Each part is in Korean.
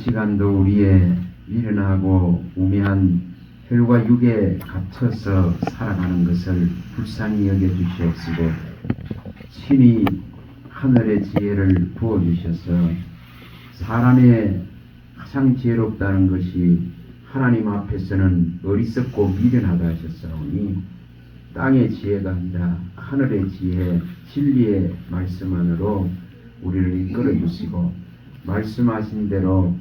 시간도 우리의 미련하고 우매한 혈과 육에 갇혀서 살아가는 것을 불쌍히 여겨주시옵시고 친히 하늘의 지혜를 부어주셔서 사람의 가장 지혜롭다는 것이 하나님 앞에서는 어리석고 미련하다 하셨사오니 땅의 지혜가 아니라 하늘의 지혜, 진리의 말씀 안으로 우리를 이끌어 주시고 말씀하신 대로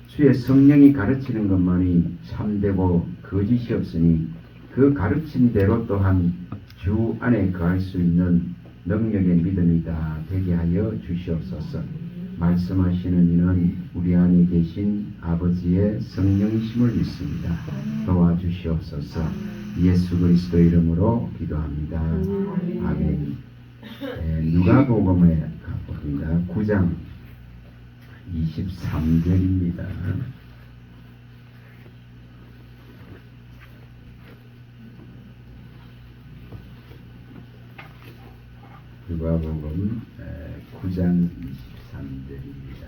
주의 성령이 가르치는 것만이 참되고 거짓이 없으니 그 가르친 대로 또한 주 안에 거할 수 있는 능력의 믿음이 다 되게 하여 주시옵소서. 말씀하시는 이는 우리 안에 계신 아버지의 성령이심을 믿습니다. 도와주시옵소서. 예수 그리스도 이름으로 기도합니다. 아멘. 누가복음에 가봅니다. 9장 23절입니다. 누가복음 9장 23절입니다.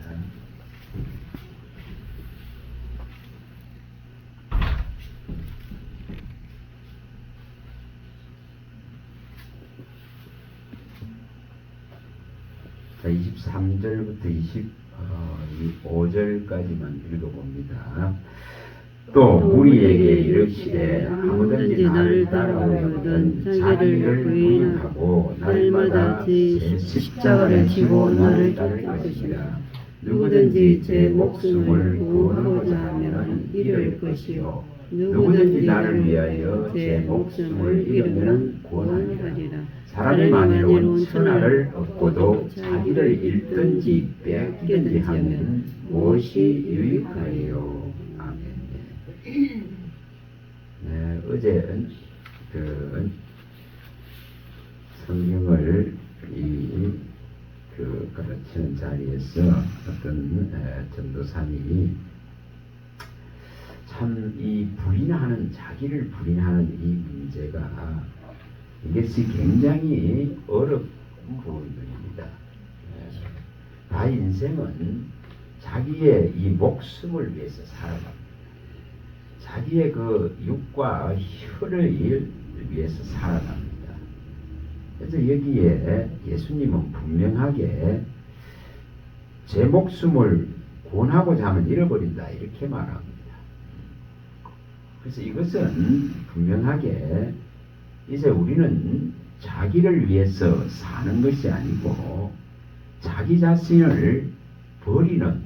자, 23절부터 25절까지만 읽어봅니다. 또 우리에게 이르시되 아무든지 나를 따라오려거든 자기를 부인하고 날마다 제 십자가를 지고 나를 따를 것이라. 누구든지 제 목숨을 구원하고자 하면 잃을 것이요 누구든지 나를 위하여 제 목숨을 잃으면 구원하리라. 사람이 만일온 천하를 얻고도 자기를 잃든지 빼앗기든지 하면 무엇이 유익하리요. 네, 어제 성경을 가르치는 자리에서 어떤 전도사님이 참 이 부인하는 자기를 부인하는 이 문제가 이것이 굉장히 어려운 부분입니다. 다 인생은 자기의 이 목숨을 위해서 살아갑니다. 자기의 그 육과 혈을 위해서 살아갑니다. 그래서 여기에 예수님은 분명하게 제 목숨을 구원하고자 하면 잃어버린다 이렇게 말합니다. 그래서 이것은 분명하게 이제 우리는 자기를 위해서 사는 것이 아니고 자기 자신을 버리는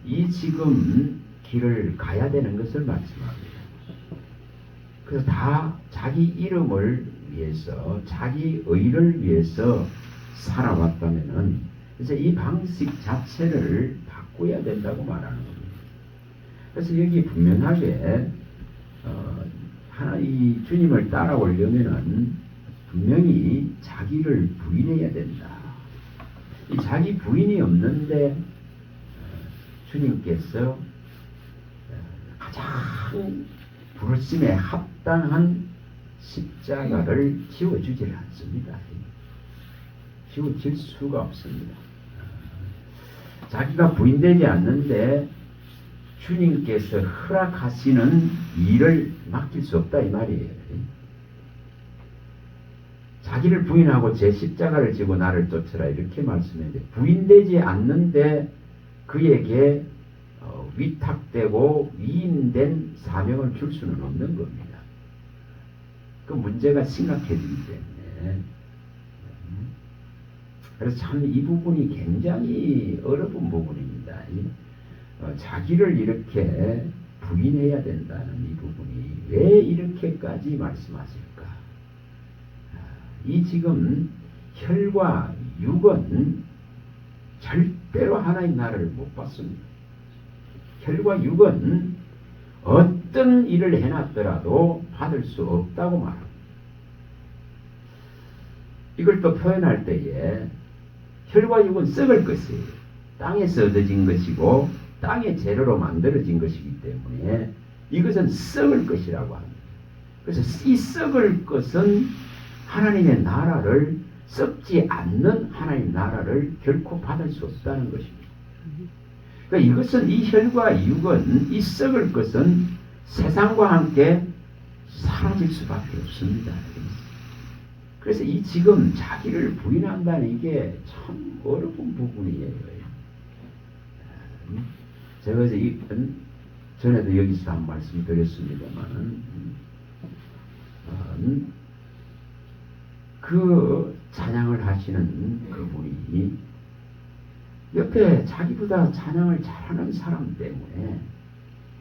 이 지금 길을 가야 되는 것을 말씀합니다. 그래서 다 자기 이름을 위해서 자기 의를 위해서 살아왔다면은 이제 이 방식 자체를 바꿔야 된다고 말하는 겁니다. 그래서 여기 분명하게 이 주님을 따라오려면은 분명히 자기를 부인해야 된다. 이 자기 부인이 없는데 주님께서 가장 부르심에 합당한 십자가를 지워주질 않습니다. 지워질 수가 없습니다. 자기가 부인되지 않는데 주님께서 허락하시는 일을 맡길 수 없다 이 말이에요. 자기를 부인하고 제 십자가를 지고 나를 쫓으라 이렇게 말씀했는데 부인되지 않는데 그에게 위탁되고 위임된 사명을 줄 수는 없는 겁니다. 그 문제가 심각해지기 때문에 그래서 참 이 부분이 굉장히 어려운 부분입니다. 자기를 이렇게 부인해야 된다는 이 부분이 왜 이렇게까지 말씀하실까? 이 지금 혈과 육은 절대로 하나님 나라를 못 받습니다. 혈과 육은 어떤 일을 해놨더라도 받을 수 없다고 말합니다. 이걸 또 표현할 때에 혈과 육은 썩을 것이에요. 땅에서 얻어진 것이고 땅의 재료로 만들어진 것이기 때문에 이것은 썩을 것이라고 합니다. 그래서 이 썩을 것은 하나님의 나라를 썩지 않는 하나님 나라를 결코 받을 수 없다는 것입니다. 그러니까 이것은 이 혈과 육은 이 썩을 것은 세상과 함께 사라질 수밖에 없습니다. 그래서 이 지금 자기를 부인한다는 이게 참 어려운 부분이에요. 제가 이제 전에도 여기서 한 말씀 드렸습니다만 그 찬양을 하시는 그분이 옆에 자기보다 찬양을 잘하는 사람 때문에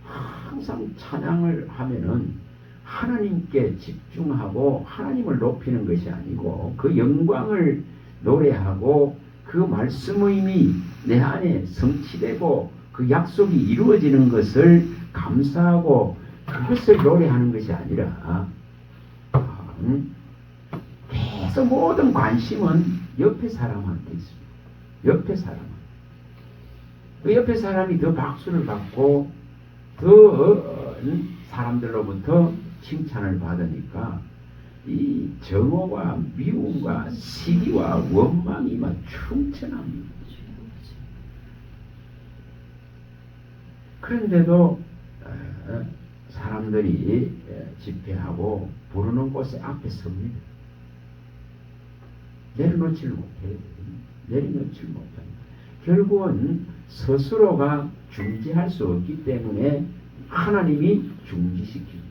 항상 찬양을 하면은 하나님께 집중하고 하나님을 높이는 것이 아니고 그 영광을 노래하고 그 말씀의 내 안에 성취되고 그 약속이 이루어지는 것을 감사하고 그것을 노래하는 것이 아니라 계속 모든 관심은 옆에 사람한테 있습니다. 옆에 사람. 그 옆에 사람이 더 박수를 받고 더 사람들로부터 칭찬을 받으니까 이 정오와 미움과 시기와 원망이 막 충천합니다. 그런데도 사람들이 집회하고 부르는 곳에 앞에 섭니다. 내려놓지를 못해요. 내려놓지를 못합니다. 결국은 스스로가 중지할 수 없기 때문에 하나님이 중지시킵니다.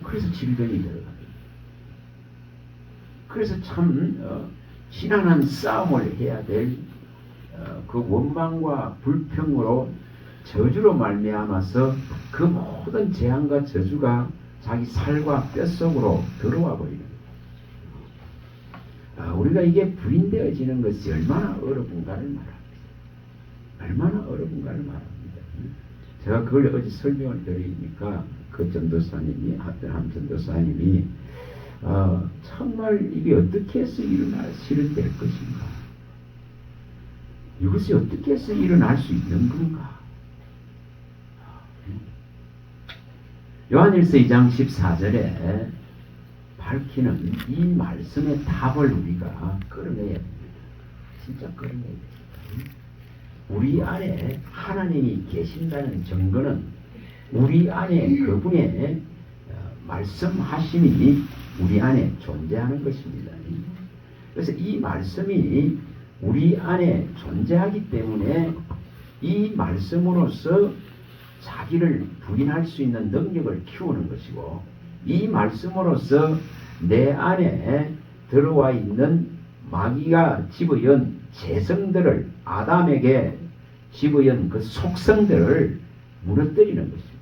그래서 질병이 들어갑니다. 그래서 참 신앙한 싸움을 해야 될 그 원망과 불평으로 저주로 말미암아서 그 모든 재앙과 저주가 자기 살과 뼛속으로 들어와 버리는 거예요. 우리가 이게 부인되어지는 것이 얼마나 어려운가를 말합니다. 얼마나 어려운가를 말합니다. 제가 그걸 어제 설명을 드리니까 그 전도사님이 한 전도사님이 정말 이게 어떻게 해서 실현될 것인가? 이것이 어떻게 해서 일어날 수 있는 건가? 요한일서 2장 14절에 밝히는 이 말씀의 답을 우리가 끌어내야 됩니다. 진짜 끌어내야 됩니다. 우리 안에 하나님이 계신다는 증거는 우리 안에 그분의 말씀하심이 우리 안에 존재하는 것입니다. 그래서 이 말씀이 우리 안에 존재하기 때문에 이 말씀으로서 자기를 부인할 수 있는 능력을 키우는 것이고 이 말씀으로서 내 안에 들어와 있는 마귀가 집어연 재성들을 아담에게 집어연 그 속성들을 무너뜨리는 것입니다.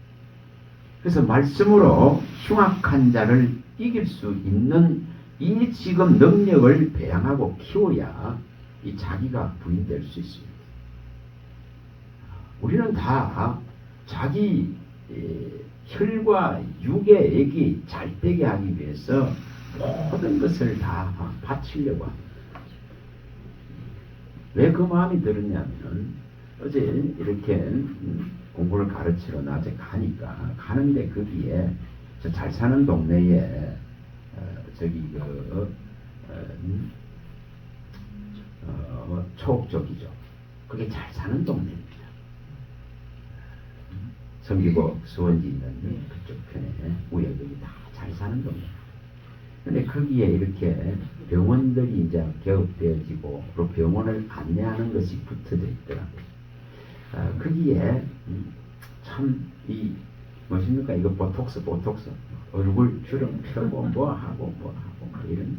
그래서 말씀으로 흉악한 자를 이길 수 있는 이 지금 능력을 배양하고 키워야 이 자기가 부인될 수 있습니다. 우리는 다 자기 혈과 육의 액이 잘되게 하기 위해서 모든 것을 다 바치려고 합니다. 왜 그 마음이 들었냐면 어제 이렇게 공부를 가르치러 낮에 가니까 가는데 거기에 저 잘 사는 동네에 저기 초옥 쪽이죠. 그게 잘 사는 동네입니다. 성기고 수원지 있는 그쪽 편에 우여곡이 다 잘 사는 동네. 근데 거기에 이렇게 병원들이 이제 개업되어지고 또 병원을 안내하는 것이 붙어져 있더라고요. 거기에 참 이 무엇입니까? 이거 보톡스 얼굴 주름 펴고 뭐 하고 이런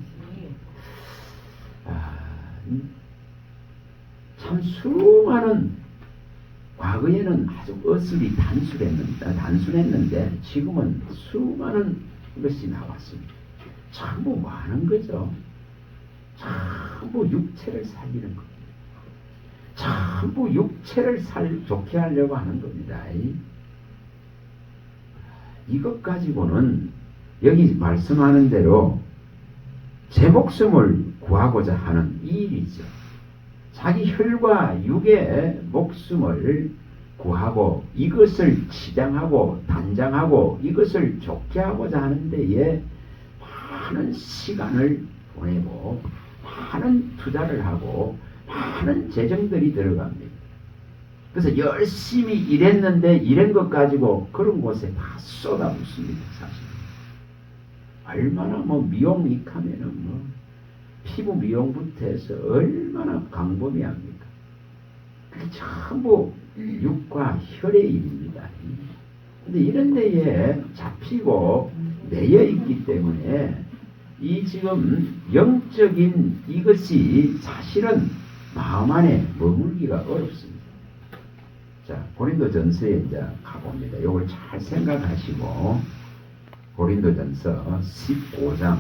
참 수많은 과거에는 아주 어슬이 단순했는데 지금은 수많은 것이 나왔습니다. 전부 뭐 하는 거죠? 전부 육체를 살리는 겁니다. 전부 육체를 좋게 하려고 하는 겁니다. 이것 가지고는 여기 말씀하는 대로 제 목숨을 구하고자 하는 이 일이죠. 자기 혈과 육의 목숨을 구하고 이것을 치장하고 단장하고 이것을 좋게 하고자 하는 데에 많은 시간을 보내고 많은 투자를 하고 많은 재정들이 들어갑니다. 그래서 열심히 일했는데 일한 것 가지고 그런 곳에 다 쏟아붓습니다. 사실 얼마나 뭐 미용익하면은 뭐 피부 미용부터 해서 얼마나 광범위합니까? 그게 전부 육과 혈의 일입니다. 근데 이런 데에 잡히고 매여 있기 때문에 이 지금 영적인 이것이 사실은 마음 안에 머물기가 어렵습니다. 자, 고린도전서에 이제 가봅니다. 이걸 잘 생각하시고 고린도전서 15장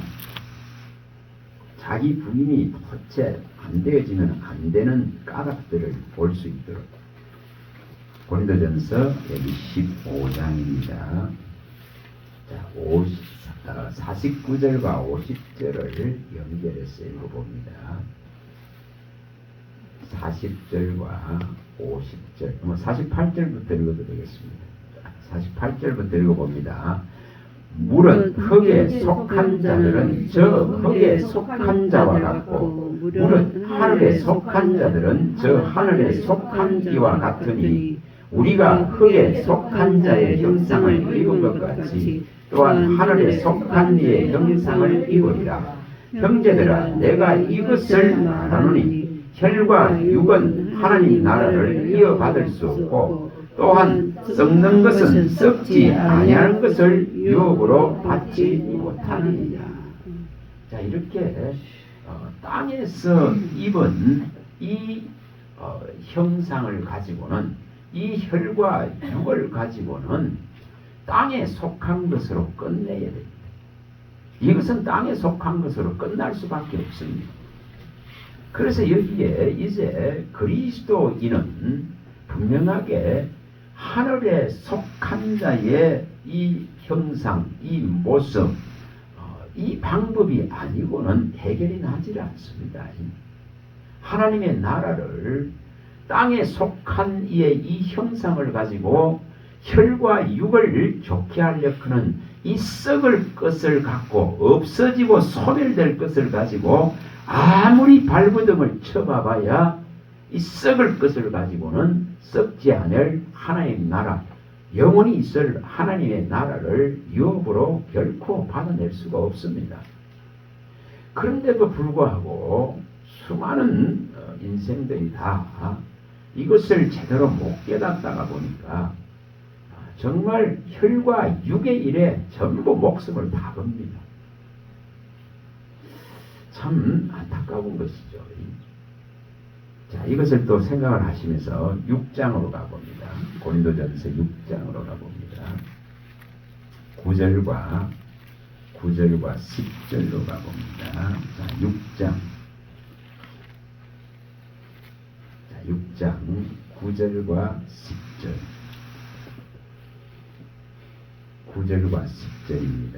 자기 부인이 도대체 안 되어지면 안 되는 까닭들을 볼 수 있도록 고린도전서 여기 15장입니다. 자, 49절과 50절을 연결해서 읽어봅니다. 40절과 50절, 48절부터 읽어도 되겠습니다. 48절부터 읽어봅니다. 물은 흙에 속한 자들은 저 흙에 속한 자와 같고 물은 하늘에 속한 자들은 저 하늘에 속한 이와 같으니 우리가 흙에 속한 자의 형상을 입은 것 같이 또한 하늘에 속한 이의 형상을 입으리라. 형제들아, 내가 이것을 말하노니 혈과 육은 하나님 나라를 이어받을 수 없고 또한 썩는 것은 썩지 아니하는 것을 유업으로 받지 못하느니라. 자, 이렇게 땅에서 입은 이 형상을 가지고는 이 혈과 육을 가지고는 땅에 속한 것으로 끝내야 됩니다. 이것은 땅에 속한 것으로 끝날 수밖에 없습니다. 그래서 여기에 이제 그리스도인은 분명하게 하늘에 속한 자의 이 형상, 이 모습, 이 방법이 아니고는 해결이 나질 않습니다. 하나님의 나라를 땅에 속한 이의 이 형상을 가지고 혈과 육을 좋게 하려는 이 썩을 것을 갖고 없어지고 소멸될 것을 가지고 아무리 발버둥을 쳐봐봐야 이 썩을 것을 가지고는 썩지 않을 하나님의 나라, 영원히 있을 하나님의 나라를 유업으로 결코 받아낼 수가 없습니다. 그런데도 불구하고 수많은 인생들이 다 이것을 제대로 못 깨닫다가 보니까 정말 혈과 육의 일에 전부 목숨을 다 겁니다. 참 안타까운 것이죠. 자, 이것을 또 생각을 하시면서 6장으로 가봅니다. 고린도전서 6장으로 가봅니다. 9절과 10절로 가봅니다. 자, 6장. 자, 6장 9절과 10절. 9절과 10절입니다.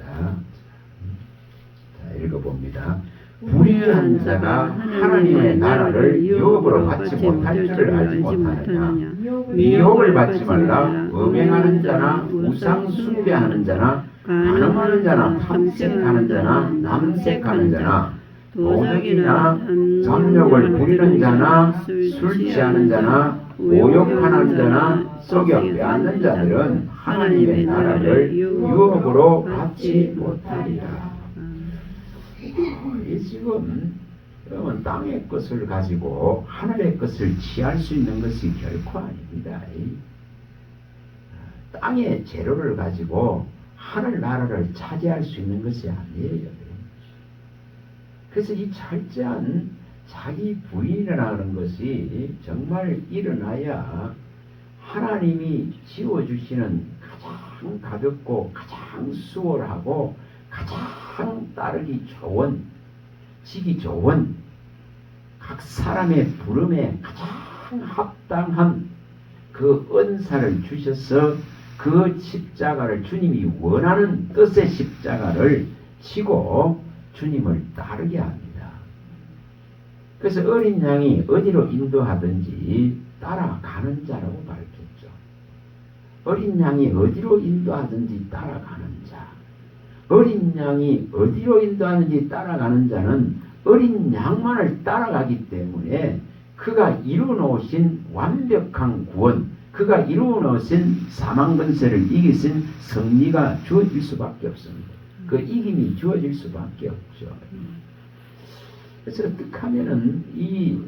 자, 읽어봅니다. 불의한 자가 하나님의 나라를 유업으로 받지 못할 줄을 알지 못하느냐. 미혹을 받지 말라. 음행하는 자나 우상 숭배하는 자나 간음하는 자나 탐색하는 자나 남색하는 자나 도둑이나 잠욕을 부리는 자나 술 취하는 자나 모욕하는 자나 속여 빼앗는 자들은 하나님의 나라를 유업으로 받지 못하리라. 지금 여러분 땅의 것을 가지고 하늘의 것을 취할 수 있는 것이 결코 아닙니다. 땅의 재료를 가지고 하늘 나라를 차지할 수 있는 것이 아니에요. 그래서 이 철저한 자기 부인이라는 것이 정말 일어나야 하나님이 지어주시는 가장 가볍고 가장 수월하고 가장 따르기 좋은, 지기 좋은 각 사람의 부름에 가장 합당한 그 은사를 주셔서 그 십자가를 주님이 원하는 뜻의 십자가를 지고 주님을 따르게 합니다. 그래서 어린 양이 어디로 인도하든지 따라가는 자라고 밝혔죠. 어린 양이 어디로 인도하든지 따라가는 자. 어린 양이 어디로 인도하는지 따라가는 자는 어린 양만을 따라가기 때문에 그가 이루어놓으신 완벽한 구원, 그가 이루어놓으신 사망권세를 이기신 승리가 주어질 수밖에 없습니다. 그 이김이 주어질 수밖에 없죠. 그래서 어떻게 하면은 이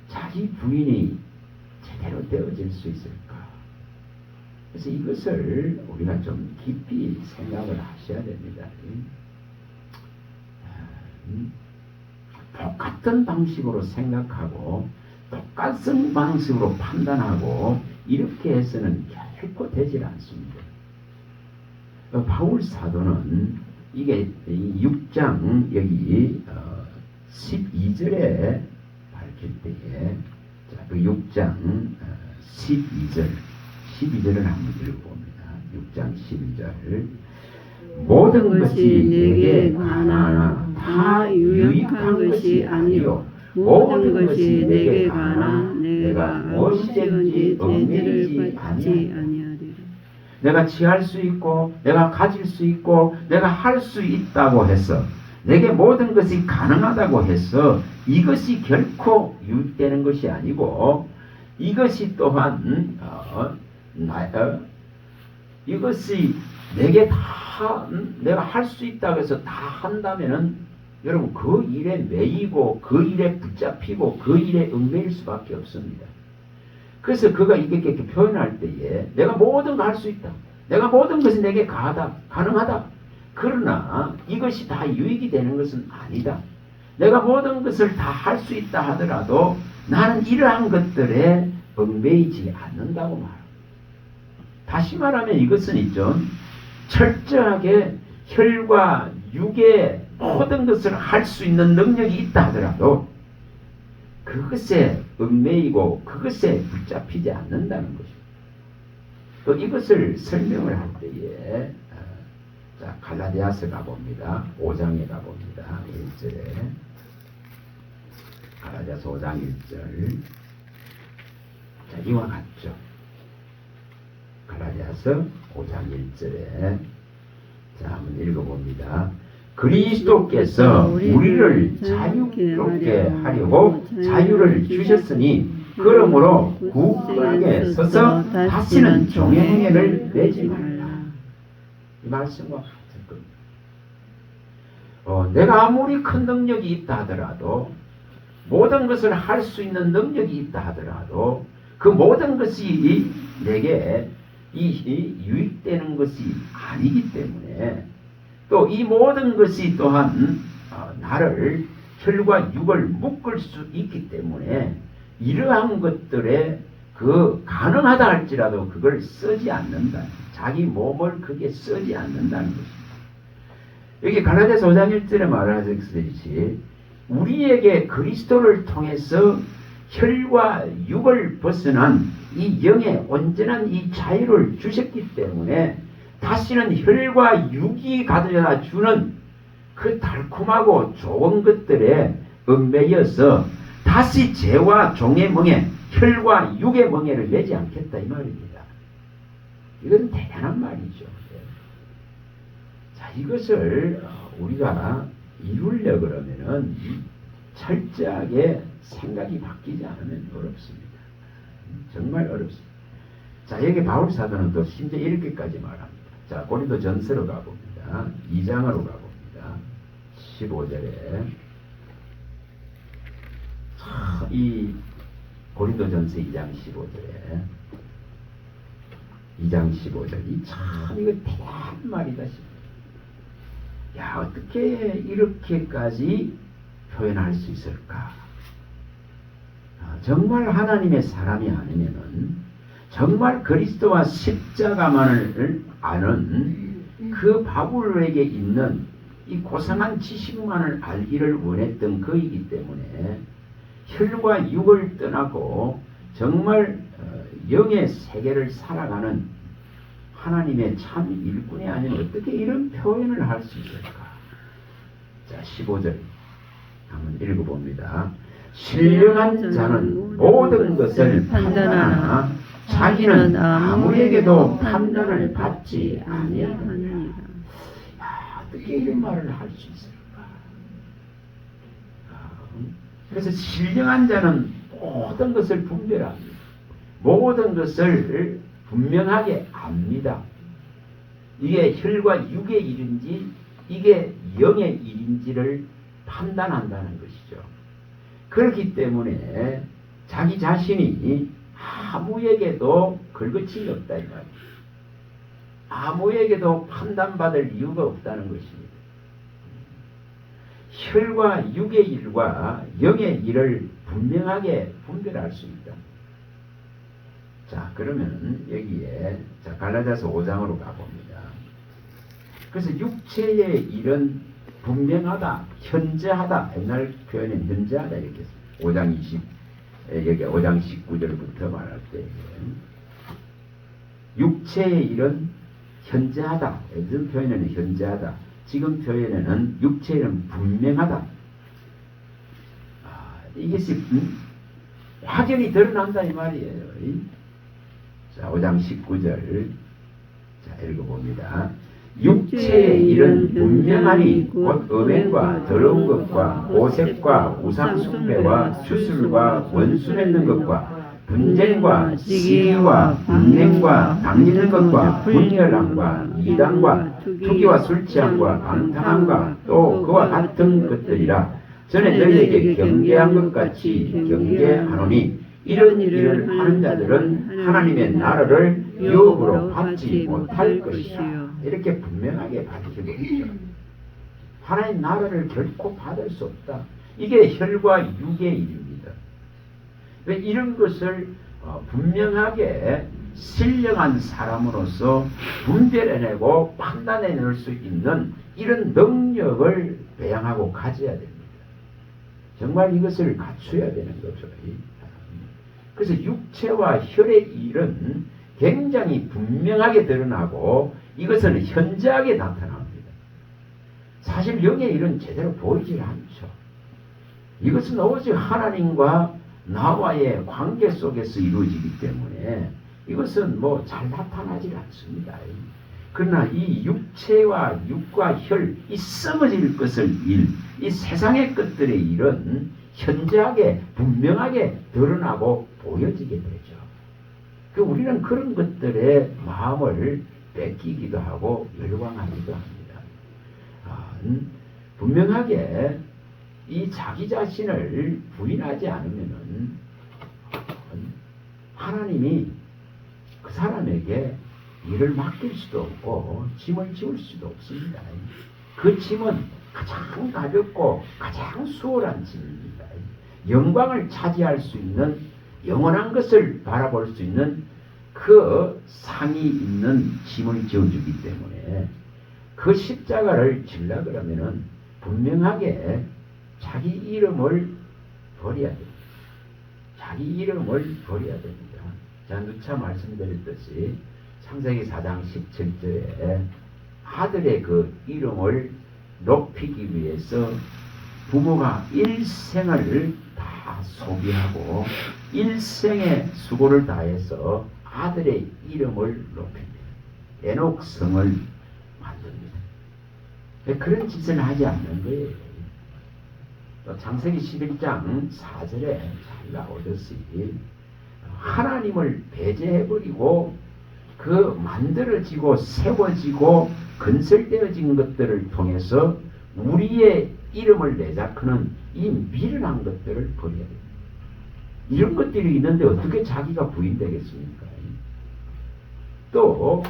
자기 부인이 제대로 되어질 수 있을까? 그래서 이것을 우리가 좀 깊이 생각을 하셔야 됩니다. 똑같은 방식으로 생각하고 똑같은 방식으로 판단하고 이렇게 해서는 결코 되질 않습니다. 바울 사도는 이게 6장 여기 12절에 밝힐 때에 그 6장 12절을 한번 읽어봅니다. 6장 12절 모든 것이 내게 가나 다 유익한 것이 아니요 모든 것이 내게 가나 내가 무엇이든지 얽매이지 아니하리라. 내가 취할 수 있고 내가 가질 수 있고 내가 할 수 있다고 해서 내게 모든 것이 가능하다고 해서 이것이 결코 유익되는 것이 아니고 이것이 또한 이것이 내게 다 내가 할 수 있다고 해서 다 한다면은 여러분 그 일에 매이고 그 일에 붙잡히고 그 일에 얽매일 수밖에 없습니다. 그래서 그가 이렇게 표현할 때에 내가 모든 걸 할 수 있다. 내가 모든 것이 내게 가능하다. 그러나 이것이 다 유익이 되는 것은 아니다. 내가 모든 것을 다 할 수 있다 하더라도 나는 이러한 것들에 얽매이지 않는다고 말합니다. 다시 말하면 이것은 있죠. 철저하게 혈과 육의 모든 것을 할 수 있는 능력이 있다 하더라도 그것에 얽매이고 그것에 붙잡히지 않는다는 것입니다. 또 이것을 설명을 할 때에 자 갈라디아서 가봅니다. 5장에 가봅니다. 1절에 갈라디아서 5장 1절 자 이와 같죠. 갈라디아서 5장 1절에 자 한번 읽어봅니다. 그리스도께서 우리를 자유롭게 하려고 자유를 주셨으니 그러므로 굳건하게 서서 다시는 종의 행위를 내지 말라. 이 말씀과 같을 겁니다. 내가 아무리 큰 능력이 있다 하더라도 모든 것을 할 수 있는 능력이 있다 하더라도 그 모든 것이 내게 유익되는 것이 아니기 때문에 또 이 모든 것이 또한 나를 혈과 육을 묶을 수 있기 때문에 이러한 것들에 가능하다 할지라도 그걸 쓰지 않는다. 자기 몸을 그게 쓰지 않는다는 것입니다. 여기 갈라디아서 5장 1절에 말하셨듯이 우리에게 그리스도를 통해서 혈과 육을 벗어난 이 영의 온전한 이 자유를 주셨기 때문에 다시는 혈과 육이 가져다 주는 그 달콤하고 좋은 것들에 얽매여서 다시 죄와 종의 멍에 혈과 육의 멍에를 내지 않겠다 이 말입니다. 이것은 대단한 말이죠. 자, 이것을 우리가 이루려 그러면은 철저하게 생각이 바뀌지 않으면 어렵습니다. 정말 어렵습니다. 자, 여기 바울 사도는 또 심지어 이렇게까지 말합니다. 자, 고린도 전서로 가봅니다. 2장으로 가봅니다. 15절에 이 고린도 전서 2장 15절에 2장 15절이 참 이거 대단한 말이다 싶어요. 야, 어떻게 이렇게까지 표현할 수 있을까? 정말 하나님의 사람이 아니면은 정말 그리스도와 십자가만을 아는 그 바울에게 있는 이 고상한 지식만을 알기를 원했던 그이기 때문에 혈과 육을 떠나고 정말 영의 세계를 살아가는 하나님의 참 일꾼이 아니면 어떻게 이런 표현을 할 수 있을까? 자, 15절 한번 읽어봅니다. 신령한 자는 모든 것을 판단하나 자기는 아무에게도 판단을 받지 아니하느니라. 어떻게 이런 말을 할 수 있을까? 그래서 신령한 자는 모든 것을 분별합니다. 모든 것을 분명하게 압니다. 이게 혈과 육의 일인지 이게 영의 일인지를 판단한다는 것이죠. 그렇기 때문에 자기 자신이 아무에게도 걸거침이 없다 이 말이에요. 아무에게도 판단받을 이유가 없다는 것입니다. 혈과 육의 일과 영의 일을 분명하게 분별할 수 있다. 자, 그러면 여기에 갈라디아서 5장으로 가봅니다. 그래서 육체의 일은 분명하다, 현재하다. 옛날 표현은 현재하다 이렇게 했습니다. 5장 19절부터 말할 때 육체의 일은 현재하다. 예전 표현에는 현재하다. 지금 표현에는 육체의 일은 분명하다. 이것이 확연히 드러난다 이 말이에요. 자, 5장 19절 자, 읽어봅니다. 육체의 일은 분명하니 곧 음행과 더러운 것과 오색과 우상숭배와 주술과 원수 맺는 것과 분쟁과 시기와 분냉과 당짓는 것과 분열함과 이단과 투기와 술취함과 방탕함과 또 그와 같은 것들이라. 전에 너희에게 경계한 것 같이 경계하노니 이런 일을 하는 자들은 하나님의 나라를 유업으로 받지 못할 것이다. 이렇게 분명하게 밝히고 있죠. 하나님 나라를 결코 받을 수 없다. 이게 혈과 육의 일입니다. 왜 이런 것을 분명하게 신령한 사람으로서 분별해내고 판단해낼 수 있는 이런 능력을 배양하고 가져야 됩니다. 정말 이것을 갖춰야 되는 거죠. 그래서 육체와 혈의 일은 굉장히 분명하게 드러나고 이것은 현저하게 나타납니다. 사실 영의 일은 제대로 보이질 않죠. 이것은 오직 하나님과 나와의 관계 속에서 이루어지기 때문에 이것은 뭐 잘 나타나질 않습니다. 그러나 이 육체와 육과 혈, 이 썩어질 것을 이 세상의 것들의 일은 현저하게 분명하게 드러나고 보여지게 되죠. 우리는 그런 것들의 마음을 뺏기기도 하고 열광하기도 합니다. 분명하게 이 자기 자신을 부인하지 않으면은 하나님이 그 사람에게 일을 맡길 수도 없고 짐을 지울 수도 없습니다. 그 짐은 가장 가볍고 가장 수월한 짐입니다. 영광을 차지할 수 있는 영원한 것을 바라볼 수 있는 그 상이 있는 짐을 지어주기 때문에 그 십자가를 지려고 그러면은 분명하게 자기 이름을 버려야 됩니다. 자기 이름을 버려야 됩니다. 자, 누차 말씀드렸듯이 창세기 4장 17절에 아들의 그 이름을 높이기 위해서 부모가 일생을 다 소비하고 일생의 수고를 다해서 아들의 이름을 높입니다. 에녹성을 만듭니다. 그런 짓을 하지 않는 거예요. 또 창세기 11장 4절에 잘 나오듯이 하나님을 배제해버리고 그 만들어지고 세워지고 건설되어진 것들을 통해서 우리의 이름을 내자크는 이 미련한 것들을 버려야 됩니다. 이런 것들이 있는데 어떻게 자기가 부인되겠습니까? 또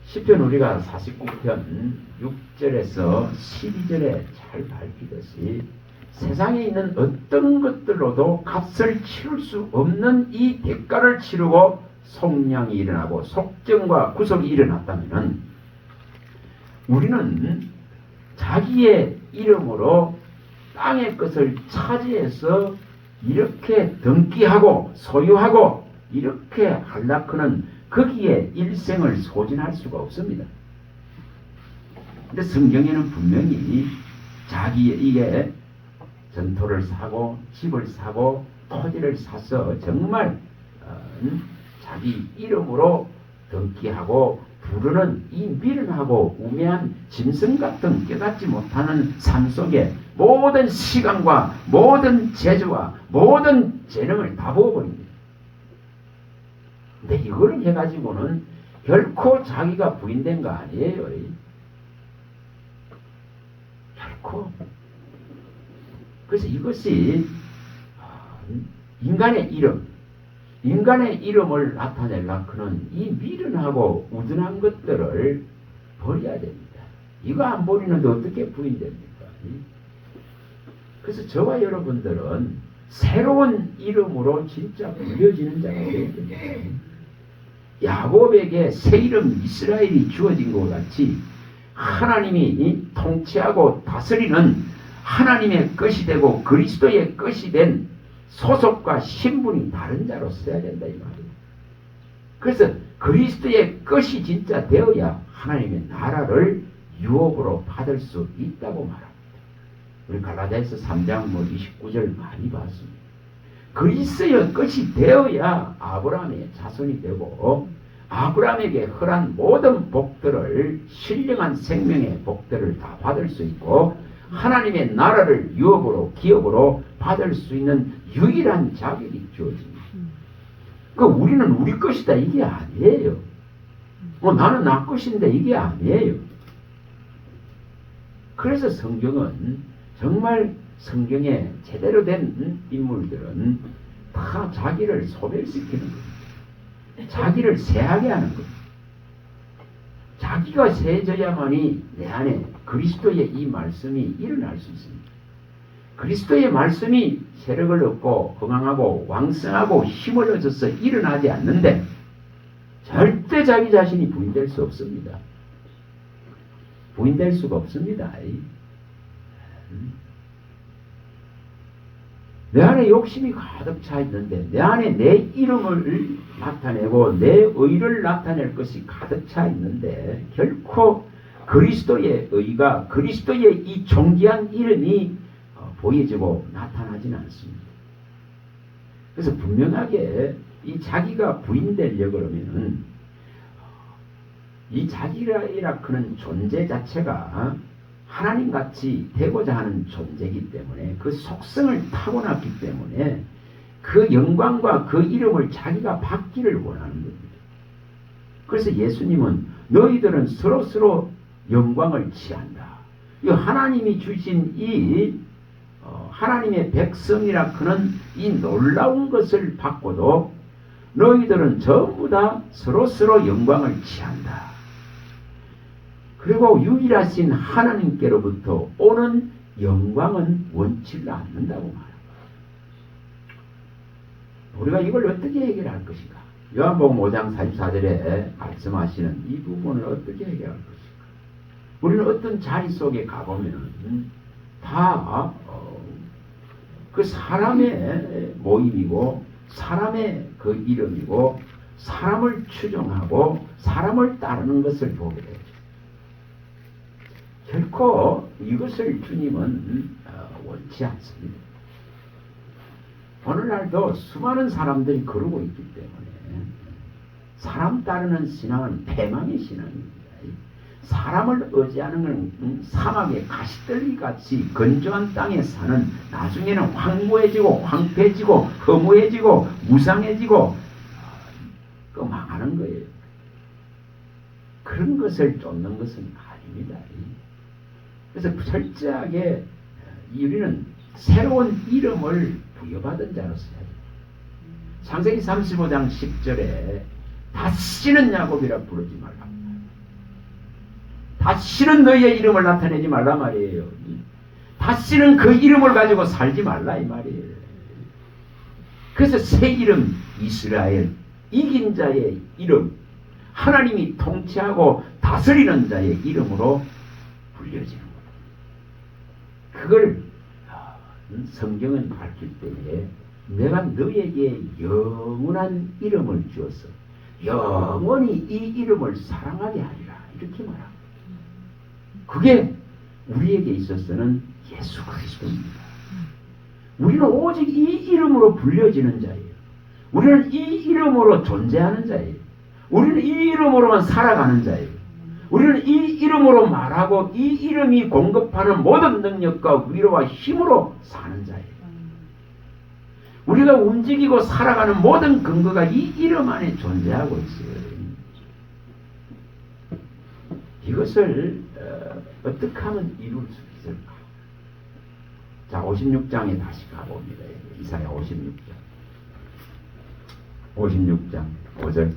시편 우리가 49편 6절에서 12절에 잘 밝히듯이 세상에 있는 어떤 것들로도 값을 치를 수 없는 이 대가를 치르고 속량이 일어나고 속정과 구속이 일어났다면 우리는 자기의 이름으로 땅의 것을 차지해서 이렇게 등기하고 소유하고 이렇게 하려거는 거기에 일생을 소진할 수가 없습니다. 근데 성경에는 분명히 자기에게 전토를 사고 집을 사고 토지를 사서 정말 자기 이름으로 등기하고 부르는 이 미련하고 우매한 짐승 같은 깨닫지 못하는 삶 속에 모든 시간과 모든 재주와 모든 재능을 다 부어버립니다. 근데 이걸 해가지고는 결코 자기가 부인된 거 아니에요. 결코. 그래서 이것이 인간의 이름을 나타내려고는 이 미련하고 우둔한 것들을 버려야 됩니다. 이거 안 버리는데 어떻게 부인됩니까? 그래서 저와 여러분들은 새로운 이름으로 진짜 불려지는 자가 되어야 됩니다. 야곱에게 새 이름 이스라엘이 주어진 것 같이 하나님이 통치하고 다스리는 하나님의 것이 되고 그리스도의 것이 된 소속과 신분이 다른 자로 써야 된다 이 말이에요. 그래서 그리스도의 것이 진짜 되어야 하나님의 나라를 유업으로 받을 수 있다고 말합니다. 우리 갈라디아서 3장 29절 많이 봤습니다. 그리스도의 것이 되어야 아브라함의 자손이 되고 아브라함에게 허락한 모든 복들을 신령한 생명의 복들을 다 받을 수 있고 하나님의 나라를 유업으로 기업으로 받을 수 있는 유일한 자격이 주어집니다. 우리는 우리 것이다 이게 아니에요. 나는 나 것인데 이게 아니에요. 그래서 성경은 정말 성경에 제대로 된 인물들은 다 자기를 소멸시키는 겁니다. 자기를 세하게 하는 겁니다. 자기가 세해져야만이 내 안에 그리스도의 이 말씀이 일어날 수 있습니다. 그리스도의 말씀이 세력을 얻고 건강하고 왕성하고 힘을 얻어서 일어나지 않는데 절대 자기 자신이 부인될 수 없습니다. 부인될 수가 없습니다. 내 안에 욕심이 가득 차 있는데 내 안에 내 이름을 나타내고 내 의를 나타낼 것이 가득 차 있는데 결코 그리스도의 의가 그리스도의 이 존귀한 이름이 보여지고 나타나지는 않습니다. 그래서 분명하게 이 자기가 부인되려고 그러면은 이 자기라 그는 존재 자체가 하나님같이 되고자 하는 존재이기 때문에 그 속성을 타고났기 때문에 그 영광과 그 이름을 자기가 받기를 원하는 겁니다. 그래서 예수님은 너희들은 서로 영광을 취한다. 이 하나님이 주신 이 하나님의 백성이라 그는 이 놀라운 것을 받고도 너희들은 전부 다 서로 영광을 취한다. 그리고 유일하신 하나님께로부터 오는 영광은 원치를 않는다고 말합니다. 우리가 이걸 어떻게 해결할 것인가? 요한복음 5장 44절에 말씀하시는 이 부분을 어떻게 해결할 것인가? 우리는 어떤 자리 속에 가보면 다 그 사람의 모임이고 사람의 그 이름이고 사람을 추종하고 사람을 따르는 것을 보게 되죠. 결코 이것을 주님은 원치 않습니다. 오늘날도 수많은 사람들이 그러고 있기 때문에 사람 따르는 신앙은 패망의 신앙입니다. 사람을 의지하는 건 사막의 가시떨기같이 건조한 땅에 사는 나중에는 황무해지고 황폐해지고 허무해지고 무상해지고 그 망하는 거예요. 그런 것을 쫓는 것은 아닙니다. 그래서 철저하게 우리는 새로운 이름을 부여받은 자로서야 돼요. 창세기 35장 10절에 다시는 야곱이라 부르지 말라. 다시는 너희의 이름을 나타내지 말라 말이에요. 다시는 그 이름을 가지고 살지 말라 이 말이에요. 그래서 새 이름 이스라엘, 이긴 자의 이름, 하나님이 통치하고 다스리는 자의 이름으로 불려지는 거예요. 그걸 성경은 밝힐 때에 내가 너에게 영원한 이름을 주어서 영원히 이 이름을 사랑하게 하리라 이렇게 말합니다. 그게 우리에게 있어서는 예수 그리스도입니다. 우리는 오직 이 이름으로 불려지는 자예요. 우리는 이 이름으로 존재하는 자예요. 우리는 이 이름으로만 살아가는 자예요. 우리는 이 이름으로 말하고 이 이름이 공급하는 모든 능력과 위로와 힘으로 사는 자예요. 우리가 움직이고 살아가는 모든 근거가 이 이름 안에 존재하고 있어요. 이것을 어떻게 하면 이룰 수 있을까? 자, 56장에 다시 가봅니다. 이사야 56장. 56장 5절.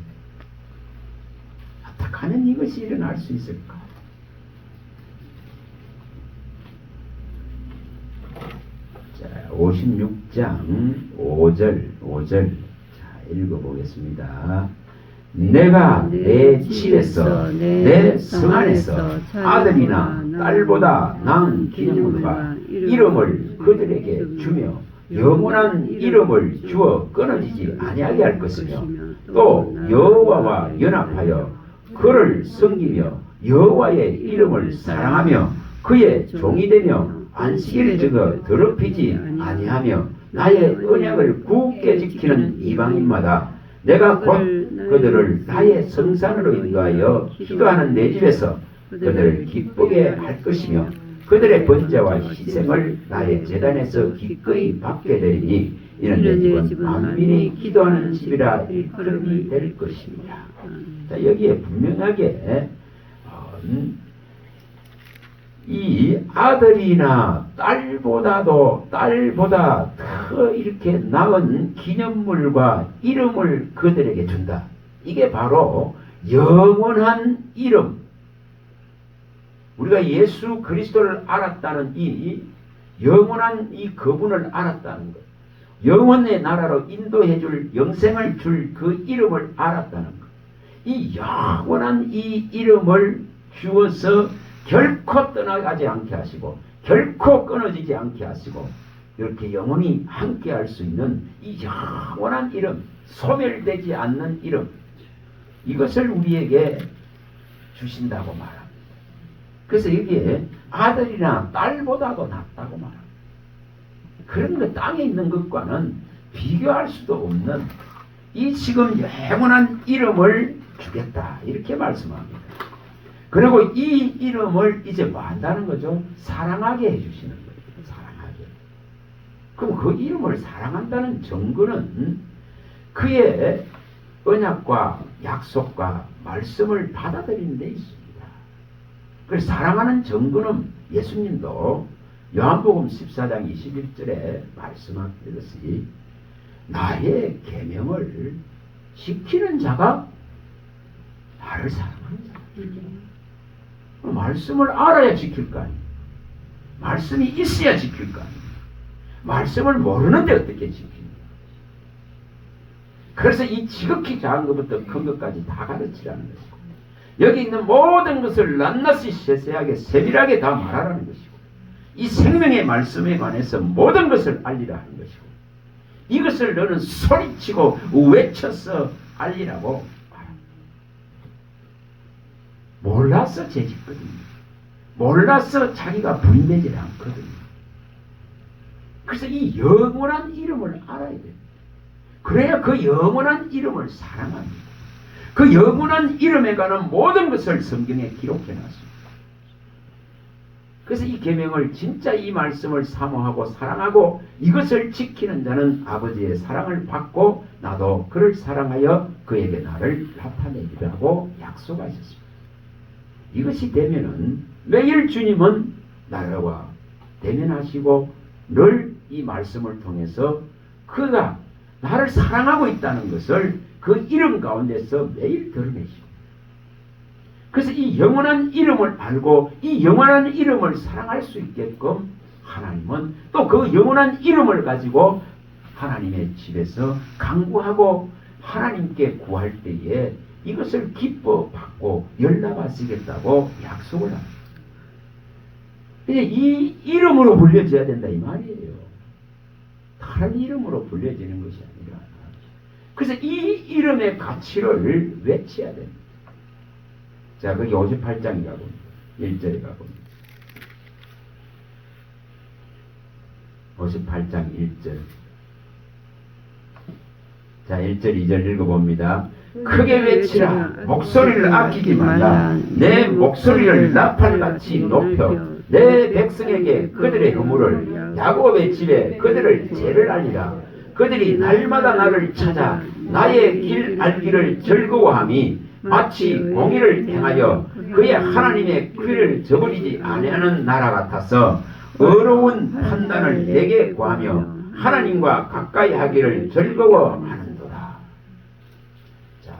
어떻게 하면 이것이 일어날 수 있을까? 자, 56장 5절. 자, 읽어보겠습니다. 내가 내 집에서 내 성 안에서 아들이나 딸보다 나은 기념물과 이름을 그들에게 주며 영원한 이름을 주어 끊어지지 아니하게 할 것이며 또 여호와와 연합하여 그를 섬기며 여호와의 이름을 사랑하며 그의 종이 되며 안식일을 적어 더럽히지 아니하며 나의 언약을 굳게 지키는 이방인마다 내가 곧 그들을 나의 성산으로 인도하여 기도하는 내 집에서 그들을 기쁘게 할 것이며 그들의 번제와 희생을 나의 제단에서 기꺼이 받게 되리니 이는 내 집은 만민이 기도하는 집이라 일컬음이 될 것입니다. 자, 여기에 분명하게 이 아들이나 딸보다 더 이렇게 나은 기념물과 이름을 그들에게 준다. 이게 바로 영원한 이름. 우리가 예수 그리스도를 알았다는 이 영원한 이 그분을 알았다는 것. 영원의 나라로 인도해 줄 영생을 줄 그 이름을 알았다는 것. 이 영원한 이 이름을 주어서 결코 떠나가지 않게 하시고 결코 끊어지지 않게 하시고 이렇게 영원히 함께 할 수 있는 이 영원한 이름, 소멸되지 않는 이름, 이것을 우리에게 주신다고 말합니다. 그래서 여기에 아들이나 딸보다도 낫다고 말합니다. 그런 거 땅에 있는 것과는 비교할 수도 없는 이 지금 영원한 이름을 주겠다 이렇게 말씀합니다. 그리고 이 이름을 이제 뭐 한다는 거죠? 사랑하게 해주시는 거예요. 사랑하게. 그럼 그 이름을 사랑한다는 증거는 그의 언약과 약속과 말씀을 받아들이는 데 있습니다. 그래서 사랑하는 증거는 예수님도 요한복음 14장 21절에 말씀하셨듯이 나의 계명을 지키는 자가 나를 사랑하는 자입니다. 말씀을 알아야 지킬 거 아니에요. 말씀이 있어야 지킬 거 아니에요. 말씀을 모르는데 어떻게 지킵니까? 그래서 이 지극히 작은 것부터 큰 것까지 다 가르치라는 것이고 여기 있는 모든 것을 낱낱이 세세하게 세밀하게 다 말하라는 것이고 이 생명의 말씀에 관해서 모든 것을 알리라 하는 것이고 이것을 너는 소리치고 외쳐서 알리라고 몰라서 죄짓거든요. 몰라서 자기가 부인되지 않거든요. 그래서 이 영원한 이름을 알아야 돼요. 그래야 그 영원한 이름을 사랑합니다. 그 영원한 이름에 관한 모든 것을 성경에 기록해 놨습니다. 그래서 이 계명을 진짜 이 말씀을 사모하고 사랑하고 이것을 지키는 자는 아버지의 사랑을 받고 나도 그를 사랑하여 그에게 나를 나타내리라고 약속하셨습니다. 이것이 되면은 매일 주님은 나와 대면하시고 늘 이 말씀을 통해서 그가 나를 사랑하고 있다는 것을 그 이름 가운데서 매일 드러내시고 그래서 이 영원한 이름을 알고 이 영원한 이름을 사랑할 수 있게끔 하나님은 또 그 영원한 이름을 가지고 하나님의 집에서 간구하고 하나님께 구할 때에 이것을 기뻐 받고 연락하시겠다고 약속을 합니다. 이제 이 이름으로 불려져야 된다 이 말이에요. 다른 이름으로 불려지는 것이 아니라 그래서 이 이름의 가치를 외쳐야 됩니다. 자, 거기 58장에 가봅니다. 1절에 가봅니다. 58장 1절. 자, 1절 2절 읽어봅니다. 크게 외치라. 목소리를 아끼지 말라. 내 목소리를 나팔같이 높여 내 백성에게 그들의 허물을, 야곱의 집에 그들을 죄를 알리라. 그들이 날마다 나를 찾아 나의 길 알기를 즐거워함이 마치 공의를 행하여 그의 하나님의 귀를 저버리지 아니하는 나라 같아서 어려운 판단을 내게 구하며 하나님과 가까이 하기를 즐거워하는도다. 자,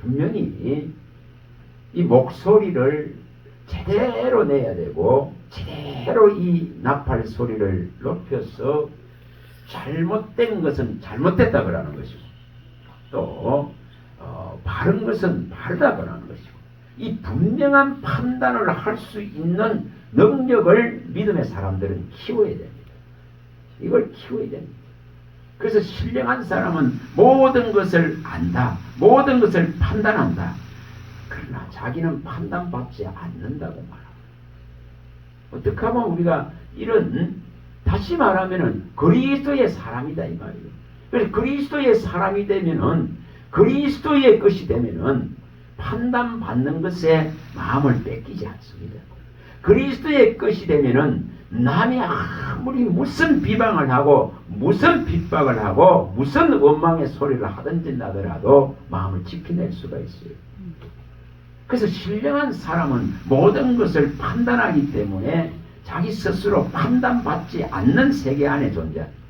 분명히 이 목소리를 제대로 내야 되고 제대로 이 나팔 소리를 높여서 잘못된 것은 잘못됐다 그러는 것이고 또 바른 것은 바르다 그러는 것이고 이 분명한 판단을 할 수 있는 능력을 믿음의 사람들은 키워야 됩니다. 이걸 키워야 됩니다. 그래서 신령한 사람은 모든 것을 안다. 모든 것을 판단한다. 그러나 자기는 판단받지 않는다고 말합니다. 어떻게 하면 우리가 이런 다시 말하면은 그리스도의 사람이다 이 말이에요. 그래서 그리스도의 사람이 되면은 그리스도의 것이 되면은 판단받는 것에 마음을 뺏기지 않습니다. 그리스도의 것이 되면은 남이 아무리 무슨 비방을 하고 무슨 핍박을 하고 무슨 원망의 소리를 하든지 나더라도 마음을 지켜낼 수가 있어요. 그래서 신령한 사람은 모든 것을 판단하기 때문에 자기 스스로 판단받지 않는 세계 안에 존재합니다.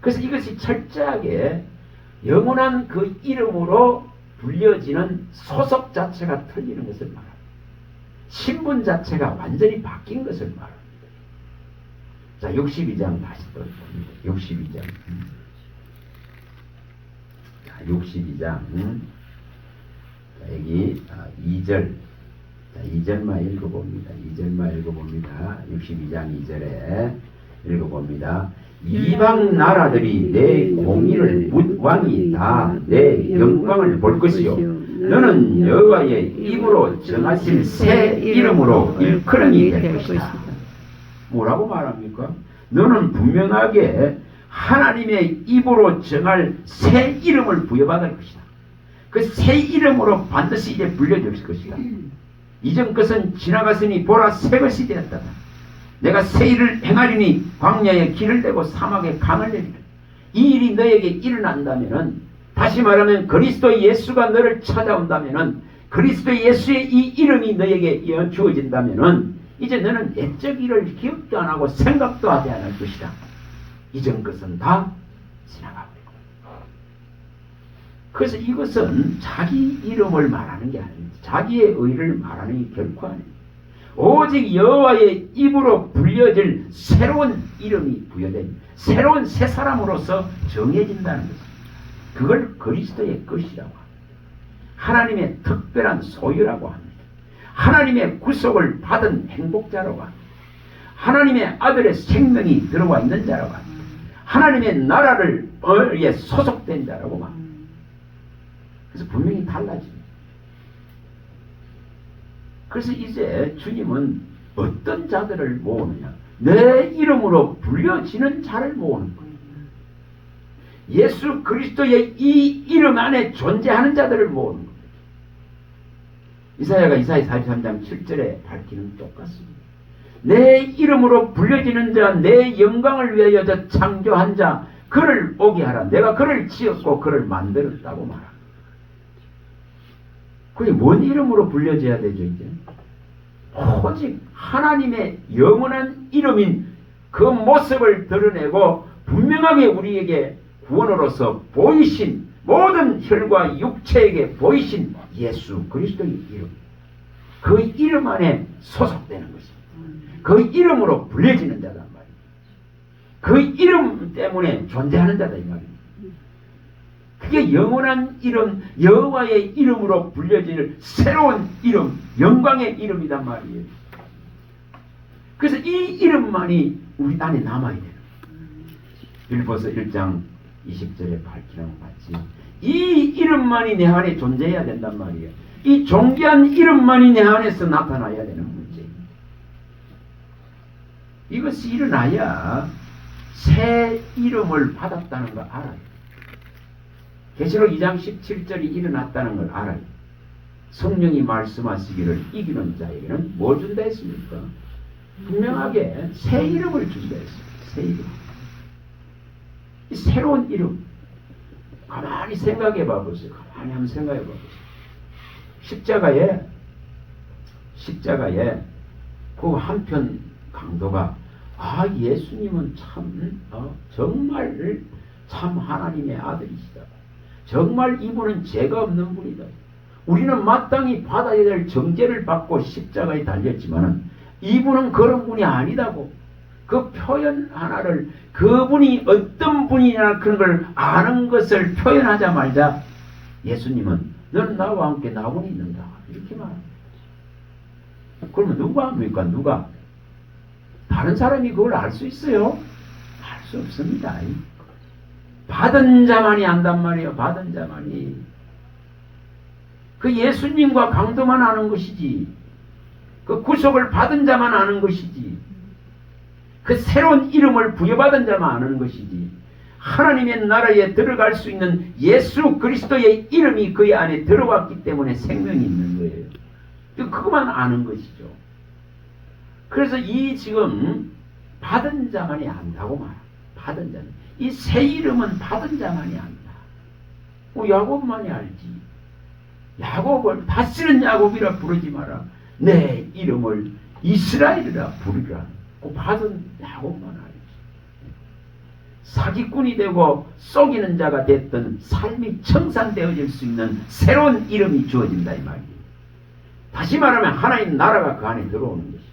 그래서 이것이 철저하게 영원한 그 이름으로 불려지는 소속 자체가 틀리는 것을 말합니다. 신분 자체가 완전히 바뀐 것을 말합니다. 자, 62장 다시 또 봅니다. 62장. 자, 62장. 자, 여기 2절. 자, 2절만 읽어봅니다. 2절만 읽어봅니다. 62장 2절에 읽어봅니다. 이방 나라들이 내 공의를 묻왕이 다 내 영광을 볼 것이요 너는 여호와의 입으로 정하실 새 이름으로 일컬음이 될 것이다. 뭐라고 말합니까? 너는 분명하게 하나님의 입으로 정할 새 이름을 부여받을 것이다. 그 새 이름으로 반드시 이제 불려줄 것이다. 이전 것은 지나갔으니 보라 새 것이 되었다. 내가 새 일을 행하리니 광야에 길을 내고 사막에 강을 내리라. 이 일이 너에게 일어난다면은 다시 말하면 그리스도 예수가 너를 찾아온다면은 그리스도 예수의 이 이름이 너에게 주어진다면은 이제 너는 옛적 일을 기억도 안 하고 생각도 하지 않을 것이다. 이전 것은 다 지나가고 있고. 그래서 이것은 자기 이름을 말하는 게 아닙니다. 자기의 의를 말하는 게 결코 아닙니다. 오직 여호와의 입으로 불려질 새로운 이름이 부여된 새로운 새 사람으로서 정해진다는 것입니다. 그걸 그리스도의 것이라고 합니다. 하나님의 특별한 소유라고 합니다. 하나님의 구속을 받은 행복자라고 합니다. 하나님의 아들의 생명이 들어와 있는 자라고 합니다. 하나님의 나라를 소속된 자라고 합니다. 그래서 분명히 달라집니다. 그래서 이제 주님은 어떤 자들을 모으느냐? 내 이름으로 불려지는 자를 모으는 거예요. 예수 그리스도의 이 이름 안에 존재하는 자들을 모으는 거예요. 이사야 43장 7절에 밝히는 똑같습니다. 내 이름으로 불려지는 자, 내 영광을 위하여 저 창조한 자, 그를 오게 하라. 내가 그를 지었고 그를 만들었다고 말합니다. 그게 뭔 이름으로 불려져야 되죠, 이제? 오직 하나님의 영원한 이름인 그 모습을 드러내고 분명하게 우리에게 구원으로서 보이신 모든 혈과 육체에게 보이신 예수 그리스도의 이름, 그 이름 안에 소속되는 것입니다. 그 이름으로 불려지는 자단 말입니다. 그 이름 때문에 존재하는 자다 이 말입니다. 그게 영원한 이름, 여호와의 이름으로 불려질 새로운 이름, 영광의 이름이란 말이에요. 그래서 이 이름만이 우리 안에 남아야 돼요. 빌보서 1장 20절에 밝히는 것 같이 이 이름만이 내 안에 존재해야 된단 말이에요. 이 존귀한 이름만이 내 안에서 나타나야 되는 문제입니다. 이것이 일어나야 새 이름을 받았다는 걸 알아요. 계시록 2장 17절이 일어났다는 걸 알아요. 성령이 말씀하시기를 이기는 자에게는 뭘 준다 했습니까? 분명하게 새 이름을 준다 했습니다. 새 이름. 이 새로운 이름. 가만히 생각해 봐보세요. 가만히 한번 생각해 봐보세요. 십자가에 그 한편 강도가 예수님은 참 정말 참 하나님의 아들이시다. 정말 이분은 죄가 없는 분이다. 우리는 마땅히 받아야 될 정죄를 받고 십자가에 달렸지만은 이분은 그런 분이 아니다고. 그 표현 하나를 그분이 어떤 분이냐 그런 걸 아는 것을 표현하자마자 예수님은 너는 나와 함께 나원이 있는다. 이렇게 말합니다. 그러면 누가 합니까? 누가? 다른 사람이 그걸 알 수 있어요? 알 수 없습니다. 받은 자만이 안단 말이에요. 받은 자만이. 그 예수님과 강도만 아는 것이지. 그 구속을 받은 자만 아는 것이지. 그 새로운 이름을 부여받은 자만 아는 것이지. 하나님의 나라에 들어갈 수 있는 예수 그리스도의 이름이 그의 안에 들어왔기 때문에 생명이 있는 거예요. 그것만 아는 것이죠. 그래서 이 지금 받은 자만이 안다고 말합니다. 받은 자는. 이 새 이름은 받은 자만이 안다. 야곱만이 알지. 야곱을 다스리는 야곱이라 부르지 마라. 내 이름을 이스라엘이라 부르라. 그 받은 야곱만 알지. 사기꾼이 되고 속이는 자가 됐던 삶이 청산되어질 수 있는 새로운 이름이 주어진다 이 말이에요. 다시 말하면 하나님 나라가 그 안에 들어오는 것입니다.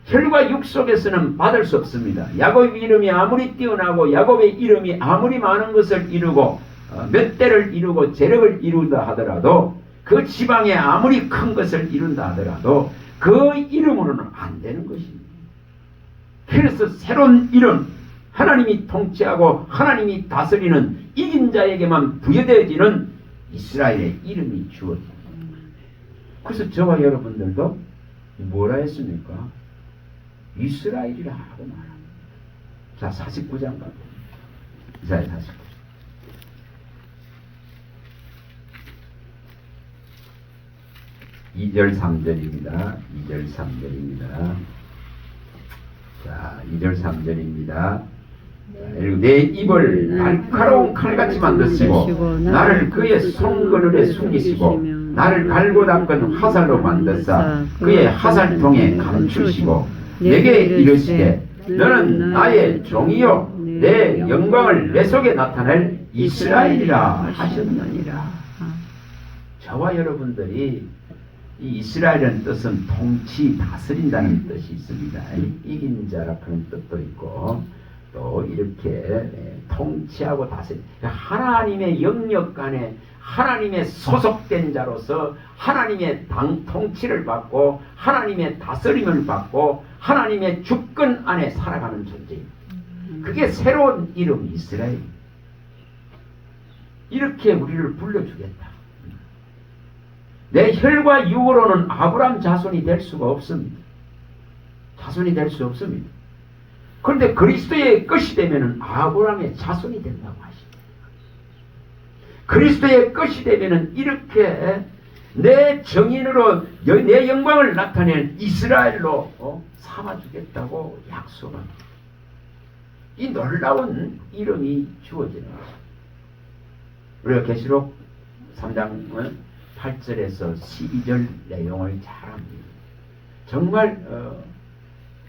혈과 육 속에서는 받을 수 없습니다. 야곱의 이름이 아무리 뛰어나고 야곱의 이름이 아무리 많은 것을 이루고 몇 대를 이루고 재력을 이룬다 하더라도 그 지방에 아무리 큰 것을 이룬다 하더라도 그 이름으로는 안 되는 것입니다. 그래서 새로운 이름, 하나님이 통치하고 하나님이 다스리는 이긴 자에게만 부여되어지는 이스라엘의 이름이 주어집니다. 그래서 저와 여러분들도 뭐라 했습니까? 이스라엘이라 하고 말합니다. 자, 49장 가고 이사야 49장. 2절 3절입니다. 2절 3절입니다. 자, 2절 3절입니다. 내 입을 날카로운 칼같이 만드시고 나를 그의 손그늘에 숨기시고 나를 갈고 닦은 화살로 만드사 그의 화살통에 감추시고 내게 이르시되 너는 나의 종이요 내 영광을 내 속에 나타낼 이스라엘이라 하셨느니라. 저와 여러분들이 이 이스라엘이라는 뜻은 통치, 다스린다는 뜻이 있습니다. 이긴 자라 그런 뜻도 있고 또 이렇게 통치하고 다스린 하나님의 영역 안에 하나님의 소속된 자로서 하나님의 통치를 받고 하나님의 다스림을 받고 하나님의 주권 안에 살아가는 존재입니다. 그게 새로운 이름 이스라엘. 이렇게 우리를 불러주겠다. 내 혈과 육으로는 아브라함 자손이 될 수가 없습니다. 자손이 될 수 없습니다. 그런데 그리스도의 것이 되면은 아브라함의 자손이 된다고 하십니다. 그리스도의 것이 되면은 이렇게 내 정인으로 내 영광을 나타낼 이스라엘로 삼아주겠다고 약속합니다. 이 놀라운 이름이 주어지는 것입니다. 우리가 계시록 3장 8절에서 12절 내용을 잘 압니다. 정말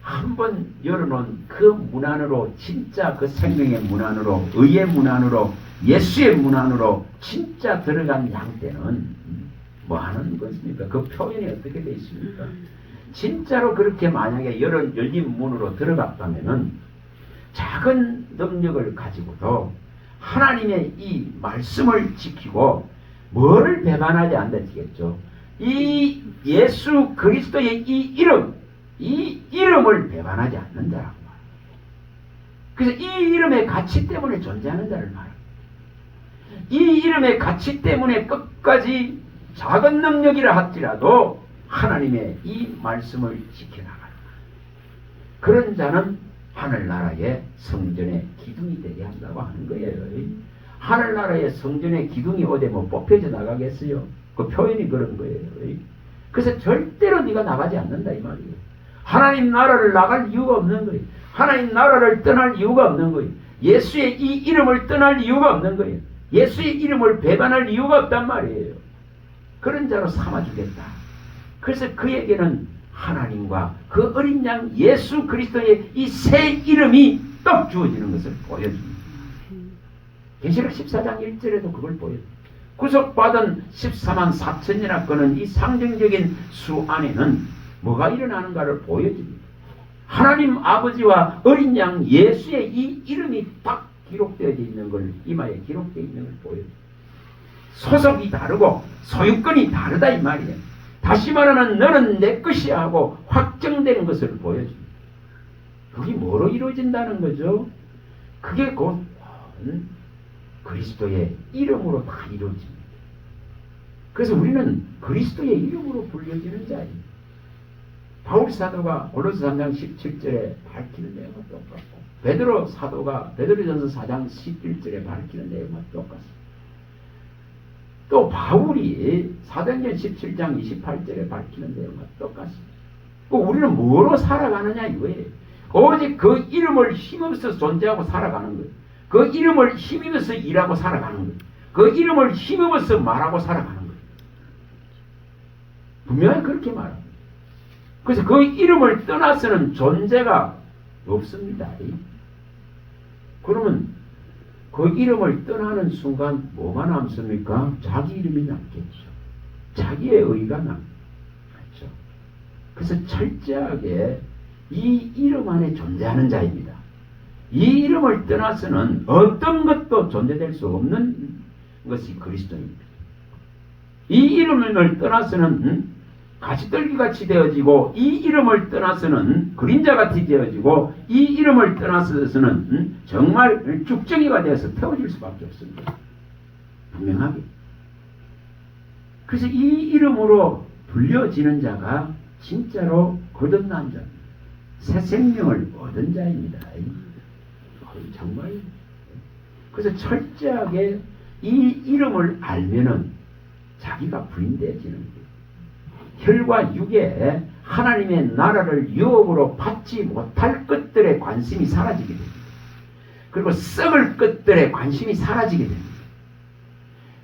한번 열어놓은 그 문 안으로 진짜 그 생명의 문 안으로 의의 문 안으로 예수의 문 안으로 진짜 들어간 양떼는 뭐 하는 것입니까? 그 표현이 어떻게 되어 있습니까? 진짜로 그렇게 만약에 열린 문으로 들어갔다면은 작은 능력을 가지고도 하나님의 이 말씀을 지키고 뭐를 배반하지 않는다지겠죠. 이 예수 그리스도의 이 이름을 배반하지 않는다라고 말합니다. 그래서 이 이름의 가치 때문에 존재하는 자를 말합니다. 이 이름의 가치 때문에 끝까지 작은 능력이라 할지라도 하나님의 이 말씀을 지켜나가는 그런 자는 하늘나라의 성전의 기둥이 되게 한다고 하는 거예요. 하늘나라의 성전의 기둥이 어디 뭐 뽑혀져 나가겠어요? 그 표현이 그런 거예요. 그래서 절대로 네가 나가지 않는다 이 말이에요. 하나님 나라를 나갈 이유가 없는 거예요. 하나님 나라를 떠날 이유가 없는 거예요. 예수의 이 이름을 떠날 이유가 없는 거예요. 예수의 이름을 배반할 이유가 없단 말이에요. 그런 자로 삼아주겠다. 그래서 그에게는 하나님과 그 어린 양 예수 그리스도의 이 새 이름이 떡 주어지는 것을 보여줍니다. 계시록 14장 1절에도 그걸 보여줍니다. 구속받은 14만 4천이나 거는 이 상징적인 수 안에는 뭐가 일어나는가를 보여줍니다. 하나님 아버지와 어린 양 예수의 이 이름이 딱 기록되어 있는 걸, 이마에 기록되어 있는 걸 보여줍니다. 소속이 다르고 소유권이 다르다 이 말이에요. 다시 말하면 너는 내 것이야 하고 확정되는 것을 보여줍니다. 그게 뭐로 이루어진다는 거죠? 그게 곧 그리스도의 이름으로 다 이루어집니다. 그래서 우리는 그리스도의 이름으로 불려지는 자입니다. 바울 사도가 고린도서 3장 17절에 밝히는 내용과 똑같고 베드로 사도가 베드로전서 4장 11절에 밝히는 내용과 똑같습니다. 또 바울이 사도행전 17장 28절에 밝히는 내용과 똑같습니다. 우리는 뭐로 살아가느냐 이거예요. 오직 그 이름을 힘입어서 존재하고 살아가는 거예요. 그 이름을 힘입어서 일하고 살아가는 거예요. 그 이름을 힘입어서 말하고 살아가는 거예요. 분명히 그렇게 말합니다. 그래서 그 이름을 떠나서는 존재가 없습니다. 그러면 그 이름을 떠나는 순간 뭐가 남습니까? 자기 이름이 남겠죠. 자기의 의가 남겠죠. 그래서 철저하게 이 이름 안에 존재하는 자입니다. 이 이름을 떠나서는 어떤 것도 존재될 수 없는 것이 그리스도입니다. 이 이름을 떠나서는 가시떨기같이 되어지고 이 이름을 떠나서는 그림자같이 되어지고 이 이름을 떠나서는 정말 죽정이가 되어서 태워질 수밖에 없습니다. 분명하게. 그래서 이 이름으로 불려지는 자가 진짜로 거듭난 자입니다. 새 생명을 얻은 자입니다. 정말. 그래서 철저하게 이 이름을 알면은 자기가 부인되어지는 거예요. 혈과 육에 하나님의 나라를 유업으로 받지 못할 것들에 관심이 사라지게 됩니다. 그리고 썩을 것들에 관심이 사라지게 됩니다.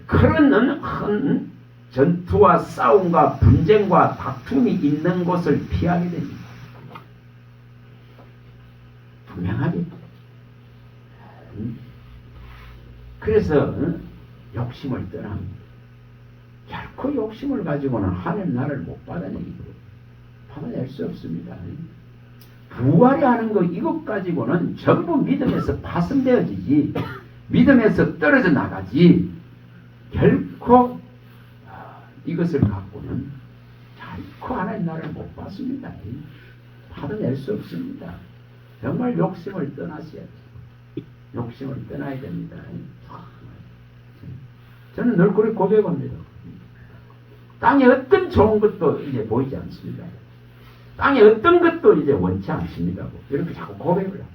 그런 전투와 싸움과 분쟁과 다툼이 있는 곳을 피하게 됩니다. 분명하게. 그래서 욕심을 떠납니다. 결코 욕심을 가지고는 하늘 나라를 못 받아내기고 받아낼 수 없습니다. 부활이 하는 거 이것 가지고는 전부 믿음에서 파손되어지지 믿음에서 떨어져 나가지 결코 이것을 갖고는 결코 하나님 나라를 못 받습니다. 받아낼 수 없습니다. 정말 욕심을 떠나셔야지. 욕심을 떠나야 됩니다. 저는 늘 그렇게 고백합니다. 땅에 어떤 좋은 것도 이제 보이지 않습니다. 땅에 어떤 것도 이제 원치 않습니다. 이렇게 자꾸 고백을 합니다.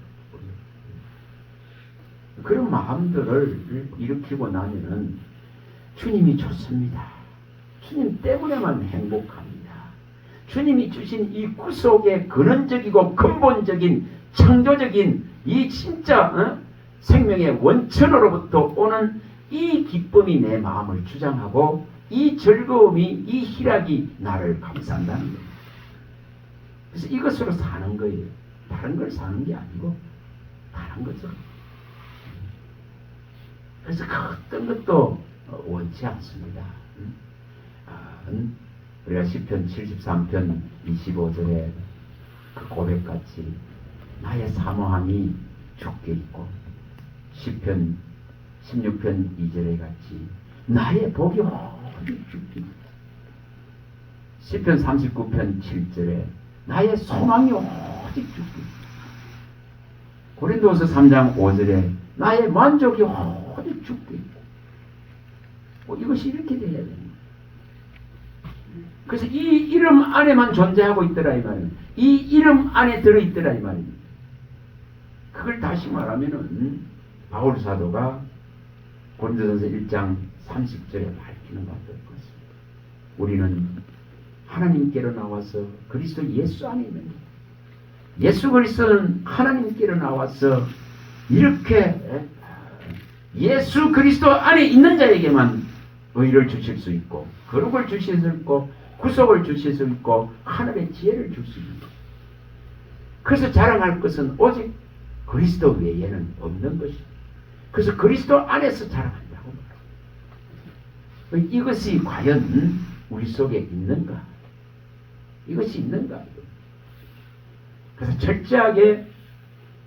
그런 마음들을 일으키고 나면은 주님이 좋습니다. 주님 때문에만 행복합니다. 주님이 주신 이 구속의 근원적이고 근본적인 창조적인 이 진짜 생명의 원천으로부터 오는 이 기쁨이 내 마음을 주장하고 이 즐거움이 이 희락이 나를 감싼다는 거예요. 그래서 이것으로 사는 거예요. 다른 걸 사는 게 아니고 다른 거죠. 그래서 그 어떤 것도 원치 않습니다. 우리가 시편 73편 25절에 그 고백같이 나의 사모함이 죽게 있고 시편 16편 2절에 같이 나의 복이 오직 죽게 있고 시편 39편 7절에 나의 소망이 오직 죽게 있고 고린도서 3장 5절에 나의 만족이 오직 죽게 있고 이것이 이렇게 돼야 됩니다. 그래서 이 이름 안에만 존재하고 있더라 이 말입니다. 이 이름 안에 들어있더라 이 말입니다. 그걸 다시 말하면은 바울 사도가 고린도전서 1장 30절에 밝히는 것 같습니다. 우리는 하나님께로 나와서 그리스도 예수 안에 있는 것. 예수 그리스도는 하나님께로 나와서 이렇게 예수 그리스도 안에 있는 자에게만 의를 주실 수 있고 거룩을 주실 수 있고 구속을 주실 수 있고 하늘의 지혜를 줄 수 있는 것. 그래서 자랑할 것은 오직 그리스도 외에는 없는 것입니다. 그래서 그리스도 안에서 자랑한다고 말합니다. 이것이 과연 우리 속에 있는가? 이것이 있는가? 그래서 철저하게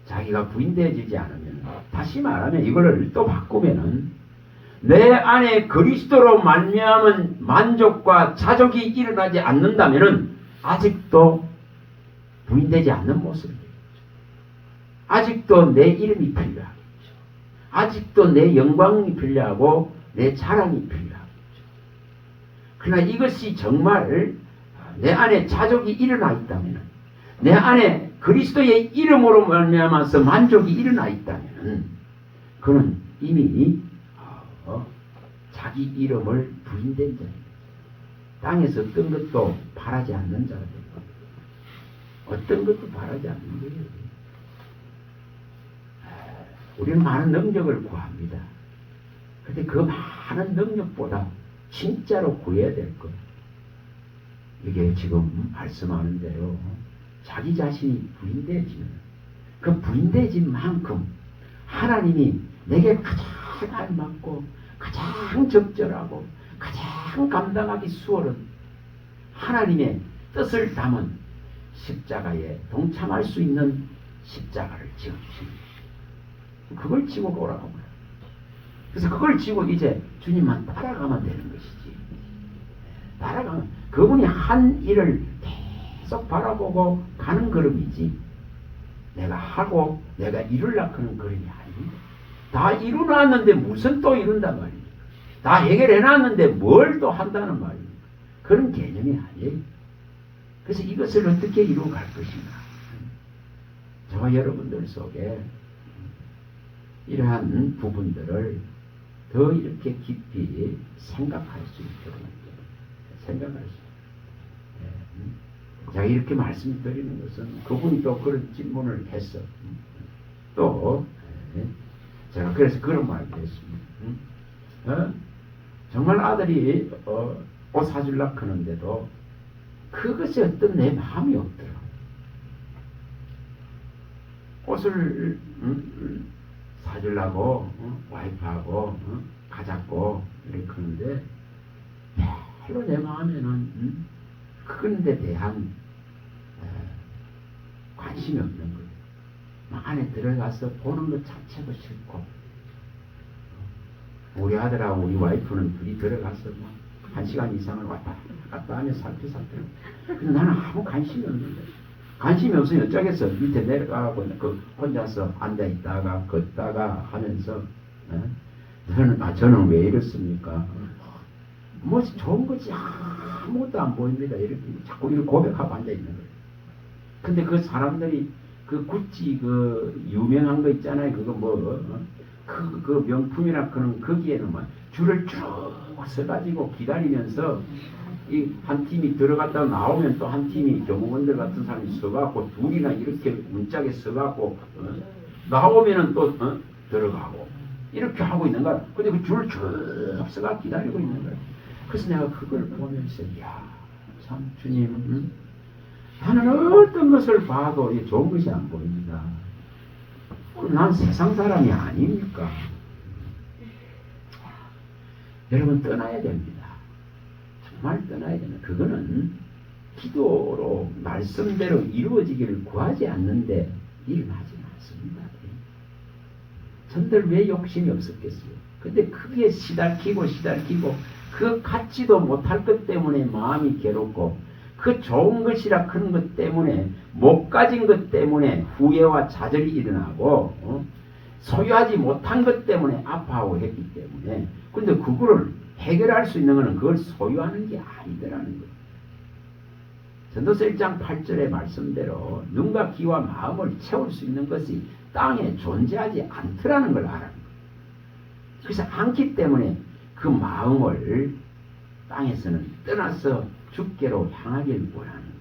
자기가 부인되어지지 않으면, 다시 말하면 이걸 또 바꾸면은 내 안에 그리스도로 말미암은 만족과 자족이 일어나지 않는다면은 아직도 부인되지 않는 모습이에요. 아직도 내 이름이 필요하겠죠. 아직도 내 영광이 필요하고 내 자랑이 필요하겠죠. 그러나 이것이 정말 내 안에 자족이 일어나 있다면, 내 안에 그리스도의 이름으로 말미암아서 만족이 일어나 있다면 그는 이미 자기 이름을 부인된 자입니다. 땅에서 어떤 것도 바라지 않는 자가 됩니다. 어떤 것도 바라지 않는 거예요. 우리는 많은 능력을 구합니다. 그런데 그 많은 능력보다 진짜로 구해야 될 것, 이게 지금 말씀하는 대로 자기 자신이 부인되어지면 그 부인되어진 만큼 하나님이 내게 가장 알맞고 가장 적절하고 가장 감당하기 수월한 하나님의 뜻을 담은 십자가에 동참할 수 있는 십자가를 지어주십니다. 그걸 지고 오라고 말합니다. 그래서 그걸 지고 이제 주님만 따라가면 되는 것이지. 따라가면 그분이 한 일을 계속 바라보고 가는 걸음이지, 내가 하고 내가 이루려고 하는 걸음이 아닙니다. 다 이루놨는데 무슨 또 이룬단 말입니까? 다 해결해놨는데 뭘 또 한다는 말입니까? 그런 개념이 아니에요. 그래서 이것을 어떻게 이루어갈 것인가? 저와 여러분들 속에 이러한 부분들을 더 이렇게 깊이 생각할 수 있도록 생각할 수 있도록. 제가 이렇게 말씀드리는 것은 그분이 또 그런 질문을 했어. 또 제가 그래서 그런 말을 했습니다. 정말 아들이 옷 사주려고 하는데도 그것이 어떤 내 마음이 없더라. 옷을 사주려고 와이프하고 가자고 이렇게 하는데 별로 내 마음에는 그런 데 대한 관심이 없는 거예요. 안에 들어가서 보는 것 자체도 싫고, 우리 아들하고 우리 와이프는 둘이 들어가서 1시간 이상을 왔다 갔다 하며 살피살피. 근데 나는 아무 관심이 없는 거예요. 관심이 없으면 어쩌겠어. 밑에 내려가고 혼자서 앉아있다가 걷다가 하면서 저는 왜 이렇습니까? 뭐 좋은 것이 아무것도 안 보입니다. 이렇게 자꾸 이렇게 고백하고 앉아있는 거예요. 근데 그 사람들이 그 구찌 그 유명한 거 있잖아요. 그거 그 명품이나 그런 거기에는 막 줄을 쭉 서가지고 기다리면서 이 한 팀이 들어갔다 나오면 또 한 팀이 경호원들 같은 사람이 서갖고 둘이나 이렇게 문짝에 서갖고 나오면은 또 들어가고 이렇게 하고 있는 거야. 근데 그 줄을 쭉 서가 기다리고 있는 거야. 그래서 내가 그걸 보면서 이야 참 주님, 나는 어떤 것을 봐도 좋은 것이 안 보입니다. 난 세상 사람이 아닙니까? 여러분 떠나야 됩니다. 정말 떠나야 됩니다. 그거는 기도로 말씀대로 이루어지기를 구하지 않는데 일어나지 않습니다. 전들 왜 욕심이 없었겠어요? 근데 크게 시달키고 그 갖지도 못할 것 때문에 마음이 괴롭고, 그 좋은 것이라 그런 것 때문에 못 가진 것 때문에 후회와 좌절이 일어나고 소유하지 못한 것 때문에 아파하고 했기 때문에, 근데 그거를 해결할 수 있는 것은 그걸 소유하는 게 아니더라는 거예요. 전도서 1장 8절의 말씀대로 눈과 귀와 마음을 채울 수 있는 것이 땅에 존재하지 않더라는 걸 알아는 거예요. 그래서 않기 때문에 그 마음을 땅에서는 떠나서 주께로 향하기를 원하는 거예요.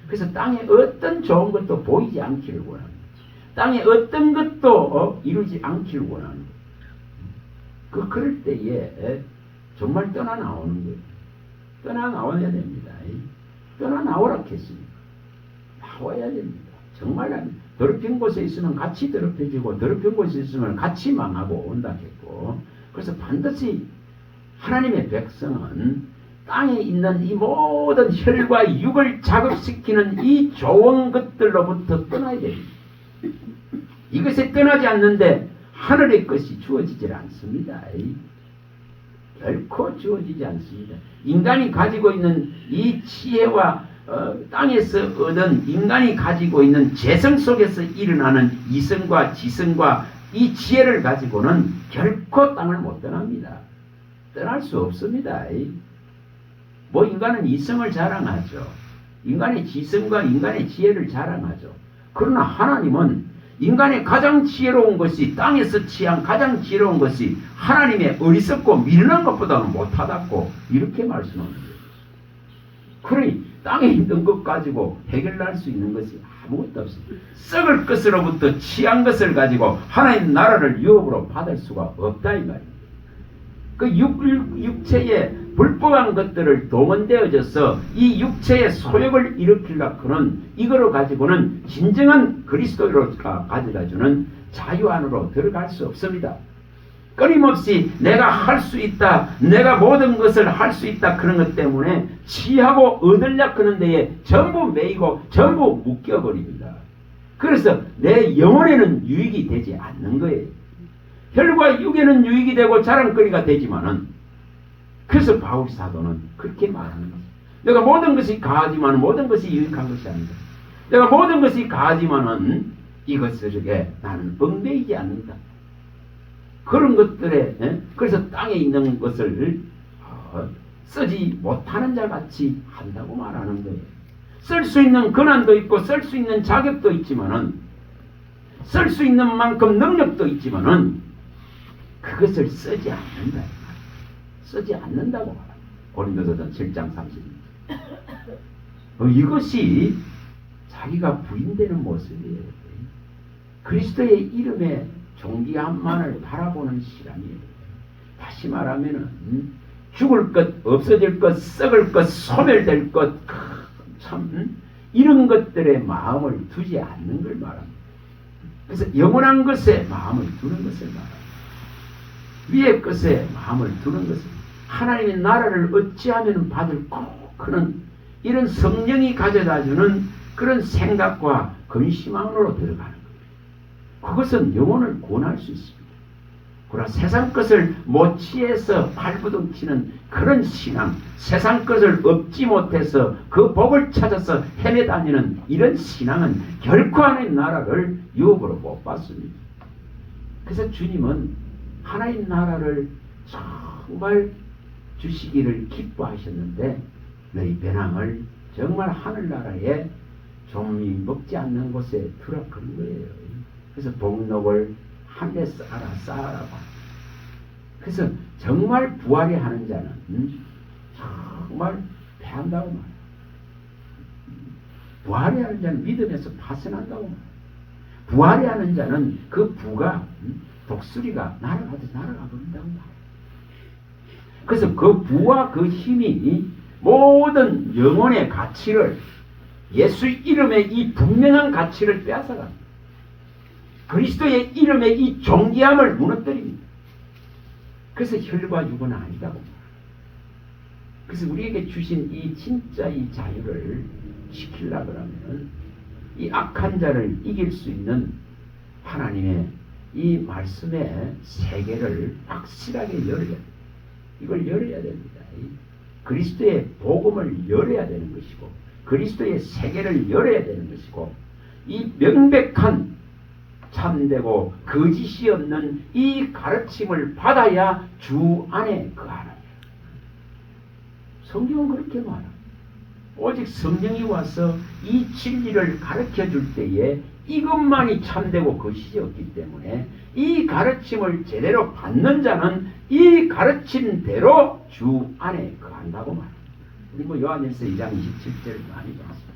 그래서 땅에 어떤 좋은 것도 보이지 않기를 원하는 거예요. 땅에 어떤 것도 이루지 않기를 원하는 거예요. 그럴 때에 정말 떠나 나오는 거예요. 떠나 나와야 됩니다. 떠나 나오라 했습니다. 나와야 됩니다. 정말 더럽힌 곳에 있으면 같이 더럽혀지고 더럽힌 곳에 있으면 같이 망하고 온다 했고, 그래서 반드시 하나님의 백성은 땅에 있는 이 모든 혈과 육을 자극시키는 이 좋은 것들로부터 떠나야 됩니다. 이것에 떠나지 않는데 하늘의 것이 주어지질 않습니다. 결코 주어지지 않습니다. 인간이 가지고 있는 이 지혜와 땅에서 얻은 인간이 가지고 있는 재성 속에서 일어나는 이성과 지성과 이 지혜를 가지고는 결코 땅을 못 떠납니다. 떠날 수 없습니다. 뭐 인간은 이성을 자랑하죠. 인간의 지성과 인간의 지혜를 자랑하죠. 그러나 하나님은 인간의 가장 지혜로운 것이, 땅에서 취한 가장 지혜로운 것이 하나님의 어리석고 미련한 것보다는 못하다고 이렇게 말씀합니다. 그러니 땅에 있는 것 가지고 해결할 수 있는 것이 아무것도 없습니다. 썩을 것으로부터 취한 것을 가지고 하나님 나라를 유업으로 받을 수가 없다 이 말입니다. 그 육체의 불법한 것들을 동원되어져서 이 육체의 소욕을 일으키려고는 이거로 가지고는 진정한 그리스도로 가져다주는 자유 안으로 들어갈 수 없습니다. 끊임없이 내가 할 수 있다, 내가 모든 것을 할 수 있다 그런 것 때문에 취하고 얻으려 하는 데에 전부 매이고 전부 묶여버립니다. 그래서 내 영혼에는 유익이 되지 않는 거예요. 혈과 육에는 유익이 되고 자랑거리가 되지만은, 그래서 바울 사도는 그렇게 말하는 거예요. 내가 모든 것이 가하지만 모든 것이 유익한 것이 아니다. 내가 모든 것이 가하지만은 이것에게 나는 얽매이지 않는다. 그런 것들에 그래서 땅에 있는 것을 쓰지 못하는 자 같이 한다고 말하는 거예요. 쓸 수 있는 권한도 있고 쓸 수 있는 자격도 있지만은, 쓸 수 있는 만큼 능력도 있지만은 그것을 쓰지 않는다. 쓰지 않는다고 말합니다. 고린도서전 7장 30절. 이것이 자기가 부인되는 모습이에요. 그리스도의 이름에 존귀함만을 바라보는 시간이에요. 다시 말하면은 죽을 것, 없어질 것, 썩을 것, 소멸될 것, 참 이런 것들에 마음을 두지 않는 걸 말합니다. 그래서 영원한 것에 마음을 두는 것을 말합니다. 위의 것에 마음을 두는 것은 하나님의 나라를 어찌하면 받을까 그런 이런 성령이 가져다주는 그런 생각과 근심함으로 들어가는 거예요. 그것은 영혼을 구원할 수 있습니다. 그러나 세상 것을 못 취해서 발부둥치는 그런 신앙, 세상 것을 얻지 못해서 그 복을 찾아서 헤매다니는 이런 신앙은 결코 하나님 나라를 유업으로 못 받습니다. 그래서 주님은 하나님 나라를 정말 주시기를 기뻐하셨는데 너희 배낭을 정말 하늘나라에 좀 먹지 않는 곳에 두라 그런 거예요. 그래서 복록을 한 대 쌓아라. 그래서 정말 부활이 하는 자는 정말 패한다고 말해요. 부활이 하는 자는 믿음에서 파선한다고 말해요. 부활이 하는 자는 그 부가 독수리가 날아가듯 날아가 버린다고 말해요. 그래서 그 부와 그 힘이 모든 영혼의 가치를, 예수 이름의 이 분명한 가치를 빼앗아갑니다. 그리스도의 이름의 이 존귀함을 무너뜨립니다. 그래서 혈과 육은 아니다고 말합니다. 그래서 우리에게 주신 이 진짜 이 자유를 지키려고 하면 이 악한 자를 이길 수 있는 하나님의 이 말씀의 세계를 확실하게 열어야 됩니다. 이걸 열어야 됩니다. 그리스도의 복음을 열어야 되는 것이고, 그리스도의 세계를 열어야 되는 것이고, 이 명백한 참되고 거짓이 없는 이 가르침을 받아야 주 안에 거하라. 성경은 그렇게 말합니다. 오직 성령이 와서 이 진리를 가르쳐 줄 때에 이것만이 참되고 것이 없기 때문에 이 가르침을 제대로 받는 자는 이 가르침대로 주 안에 거한다고 말합니다. 우리 뭐 요한일서 2장 27절 많이 봤습니다.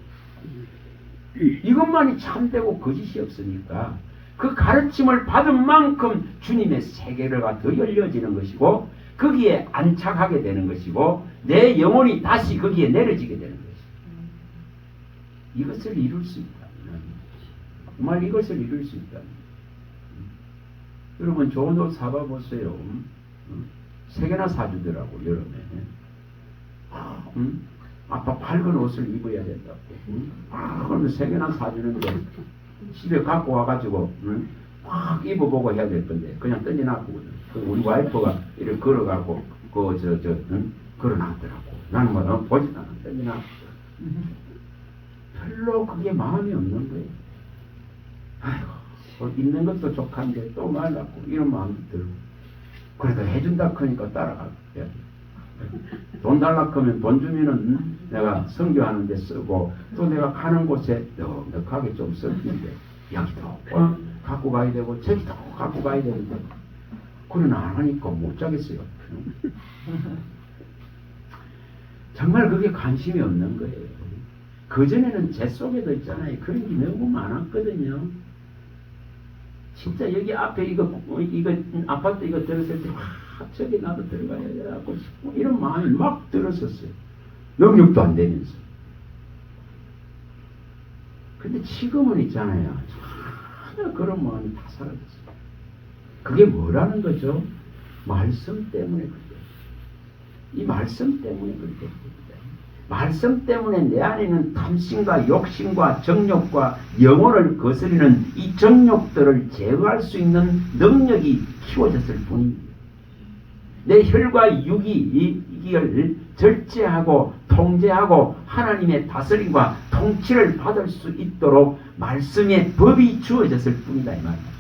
이것만이 참되고 거짓이 없으니까 그 가르침을 받은 만큼 주님의 세계가 더 열려지는 것이고 거기에 안착하게 되는 것이고 내 영혼이 다시 거기에 내려지게 되는 것입니다. 이것을 이룰 수 있다면 정말 이것을 이룰 수 있다면 여러분 좋은 옷 사봐보세요. 세 개나 사주더라고 여름에. 아빠 밝은 옷을 입어야 된다고. 그러면 세 개나 사주는데 집에 갖고 와가지고 막 입어보고 해야 될 건데 그냥 던져놨고 우리 와이프가 이렇게 걸어가고 걸어놨더라고. 나는 뭐 보지도 않아. 던져놨고 별로 그게 마음이 없는 거예요. 아이고 입는 것도 족한데 또 말랐고 이런 마음이 들고 그래도 해준다 크니까 따라가고 돈 달라 크면 돈 주면은 내가 선교하는 데 쓰고 또 내가 가는 곳에 넉넉하게 좀 쓰는데 여기도 갖고 가야 되고 저기도 갖고 가야 되는데 그런 안 하니까 못 자겠어요. 정말 그게 관심이 없는 거예요. 그전에는 제 속에도 있잖아요. 그런 게 너무 많았거든요. 진짜 여기 앞에 이거 아파트 이거 들었을 때 저기 나도 들어가야 되고 싶고 이런 마음이 막 들었었어요. 영역도 안 되면서. 근데 지금은 있잖아요. 전혀 그런 마음이 다 사라졌어요. 그게 뭐라는 거죠? 말씀 때문에 그래요. 이 말씀 때문에 그렇게 됩니다. 말씀 때문에 내 안에는 탐심과 욕심과 정욕과 영혼을 거스리는 이 정욕들을 제어할 수 있는 능력이 키워졌을 뿐입니다. 내 혈과 육이 이걸 절제하고 통제하고 하나님의 다스림과 통치를 받을 수 있도록 말씀의 법이 주어졌을 뿐이다 이 말입니다.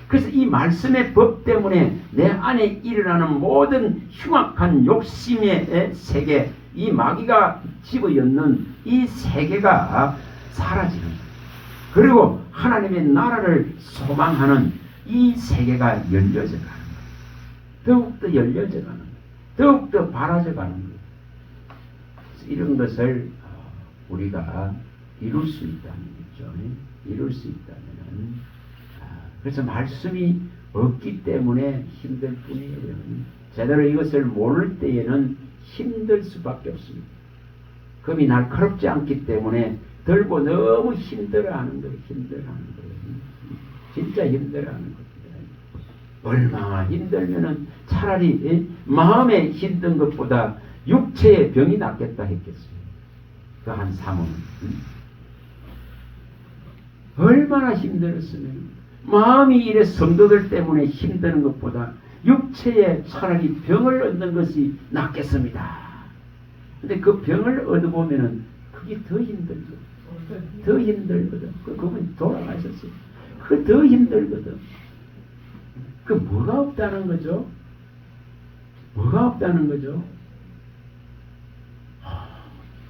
그래서 이 말씀의 법 때문에 내 안에 일어나는 모든 흉악한 욕심의 세계, 이 마귀가 집어넣는 이 세계가 사라지는 거예요. 그리고 하나님의 나라를 소망하는 이 세계가 열려져 가는 거예요. 더욱더 열려져 가는 거예요. 더욱더 바라져 가는 거예요. 이런 것을 우리가 이룰 수 있다는 거죠. 이룰 수 있다면 그래서 말씀이 없기 때문에 힘들 뿐이에요. 제대로 이것을 모를 때에는 힘들 수밖에 없습니다. 금이 날카롭지 않기 때문에 들고 너무 힘들어하는 거예요. 힘들어하는 거예요. 진짜 힘들어하는 겁니다. 얼마나 힘들면은 차라리 마음에 힘든 것보다 육체의 병이 낫겠다 했겠어요. 그 한 사모는 얼마나 힘들었으면 마음이 이래 성도들 때문에 힘드는 것보다 육체에 차라리 병을 얻는 것이 낫겠습니다. 근데 그 병을 얻어보면은 그게 더 힘들죠. 더 힘들거든. 그분이 돌아가셨어요. 그게 더 힘들거든. 그 뭐가 없다는 거죠? 뭐가 없다는 거죠?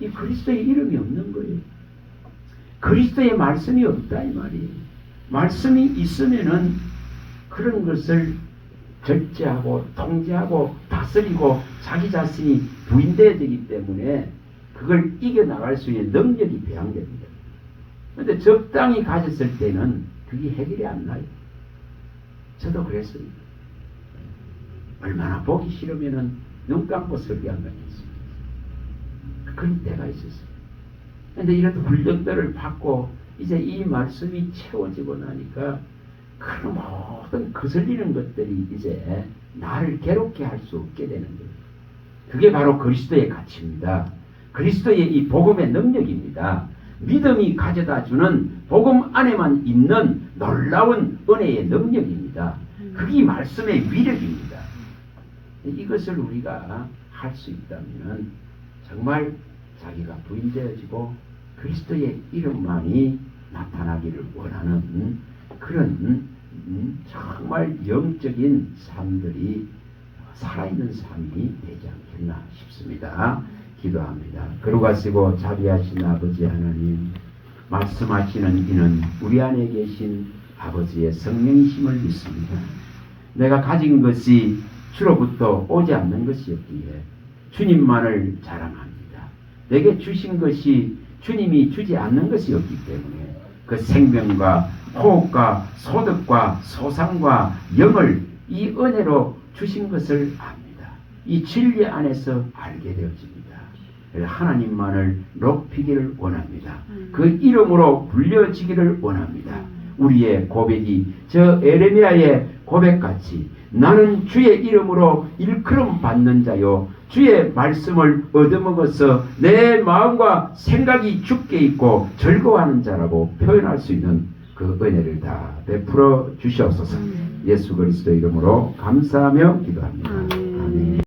이 그리스도의 이름이 없는 거예요. 그리스도의 말씀이 없다 이 말이에요. 말씀이 있으면은 그런 것을 절제하고 통제하고 다스리고 자기 자신이 부인되어야 되기 때문에 그걸 이겨나갈 수 있는 능력이 배양됩니다. 그런데 적당히 가졌을 때는 그게 해결이 안 나요. 저도 그랬습니다. 얼마나 보기 싫으면은 눈 감고 설교한 적이 있습니다. 그런 때가 있었어요. 그런데 이런 훈련들을 받고 이제 이 말씀이 채워지고 나니까 그 모든 거슬리는 것들이 이제 나를 괴롭게 할 수 없게 되는 거예요. 그게 바로 그리스도의 가치입니다. 그리스도의 이 복음의 능력입니다. 믿음이 가져다 주는 복음 안에만 있는 놀라운 은혜의 능력입니다. 그게 말씀의 위력입니다. 이것을 우리가 할 수 있다면 정말 자기가 부인되어지고 그리스도의 이름만이 나타나기를 원하는 그런 정말 영적인 삶들이 살아있는 삶이 되지 않겠나 싶습니다. 기도합니다. 그러가시고 자비하신 아버지 하나님, 말씀하시는 이는 우리 안에 계신 아버지의 성령이심을 믿습니다. 내가 가진 것이 주로부터 오지 않는 것이었기에 주님만을 자랑합니다. 내게 주신 것이 주님이 주지 않는 것이었기 때문에 그 생명과 호흡과 소득과 소상과 영을 이 은혜로 주신 것을 압니다. 이 진리 안에서 알게 되어집니다. 하나님만을 높이기를 원합니다. 그 이름으로 불려지기를 원합니다. 우리의 고백이 저 에레미야의 고백같이 나는 주의 이름으로 일컬음 받는 자요 주의 말씀을 얻어먹어서 내 마음과 생각이 주께 있고 즐거워하는 자라고 표현할 수 있는 그 은혜를 다 베풀어 주시옵소서. 예수 그리스도 이름으로 감사하며 기도합니다.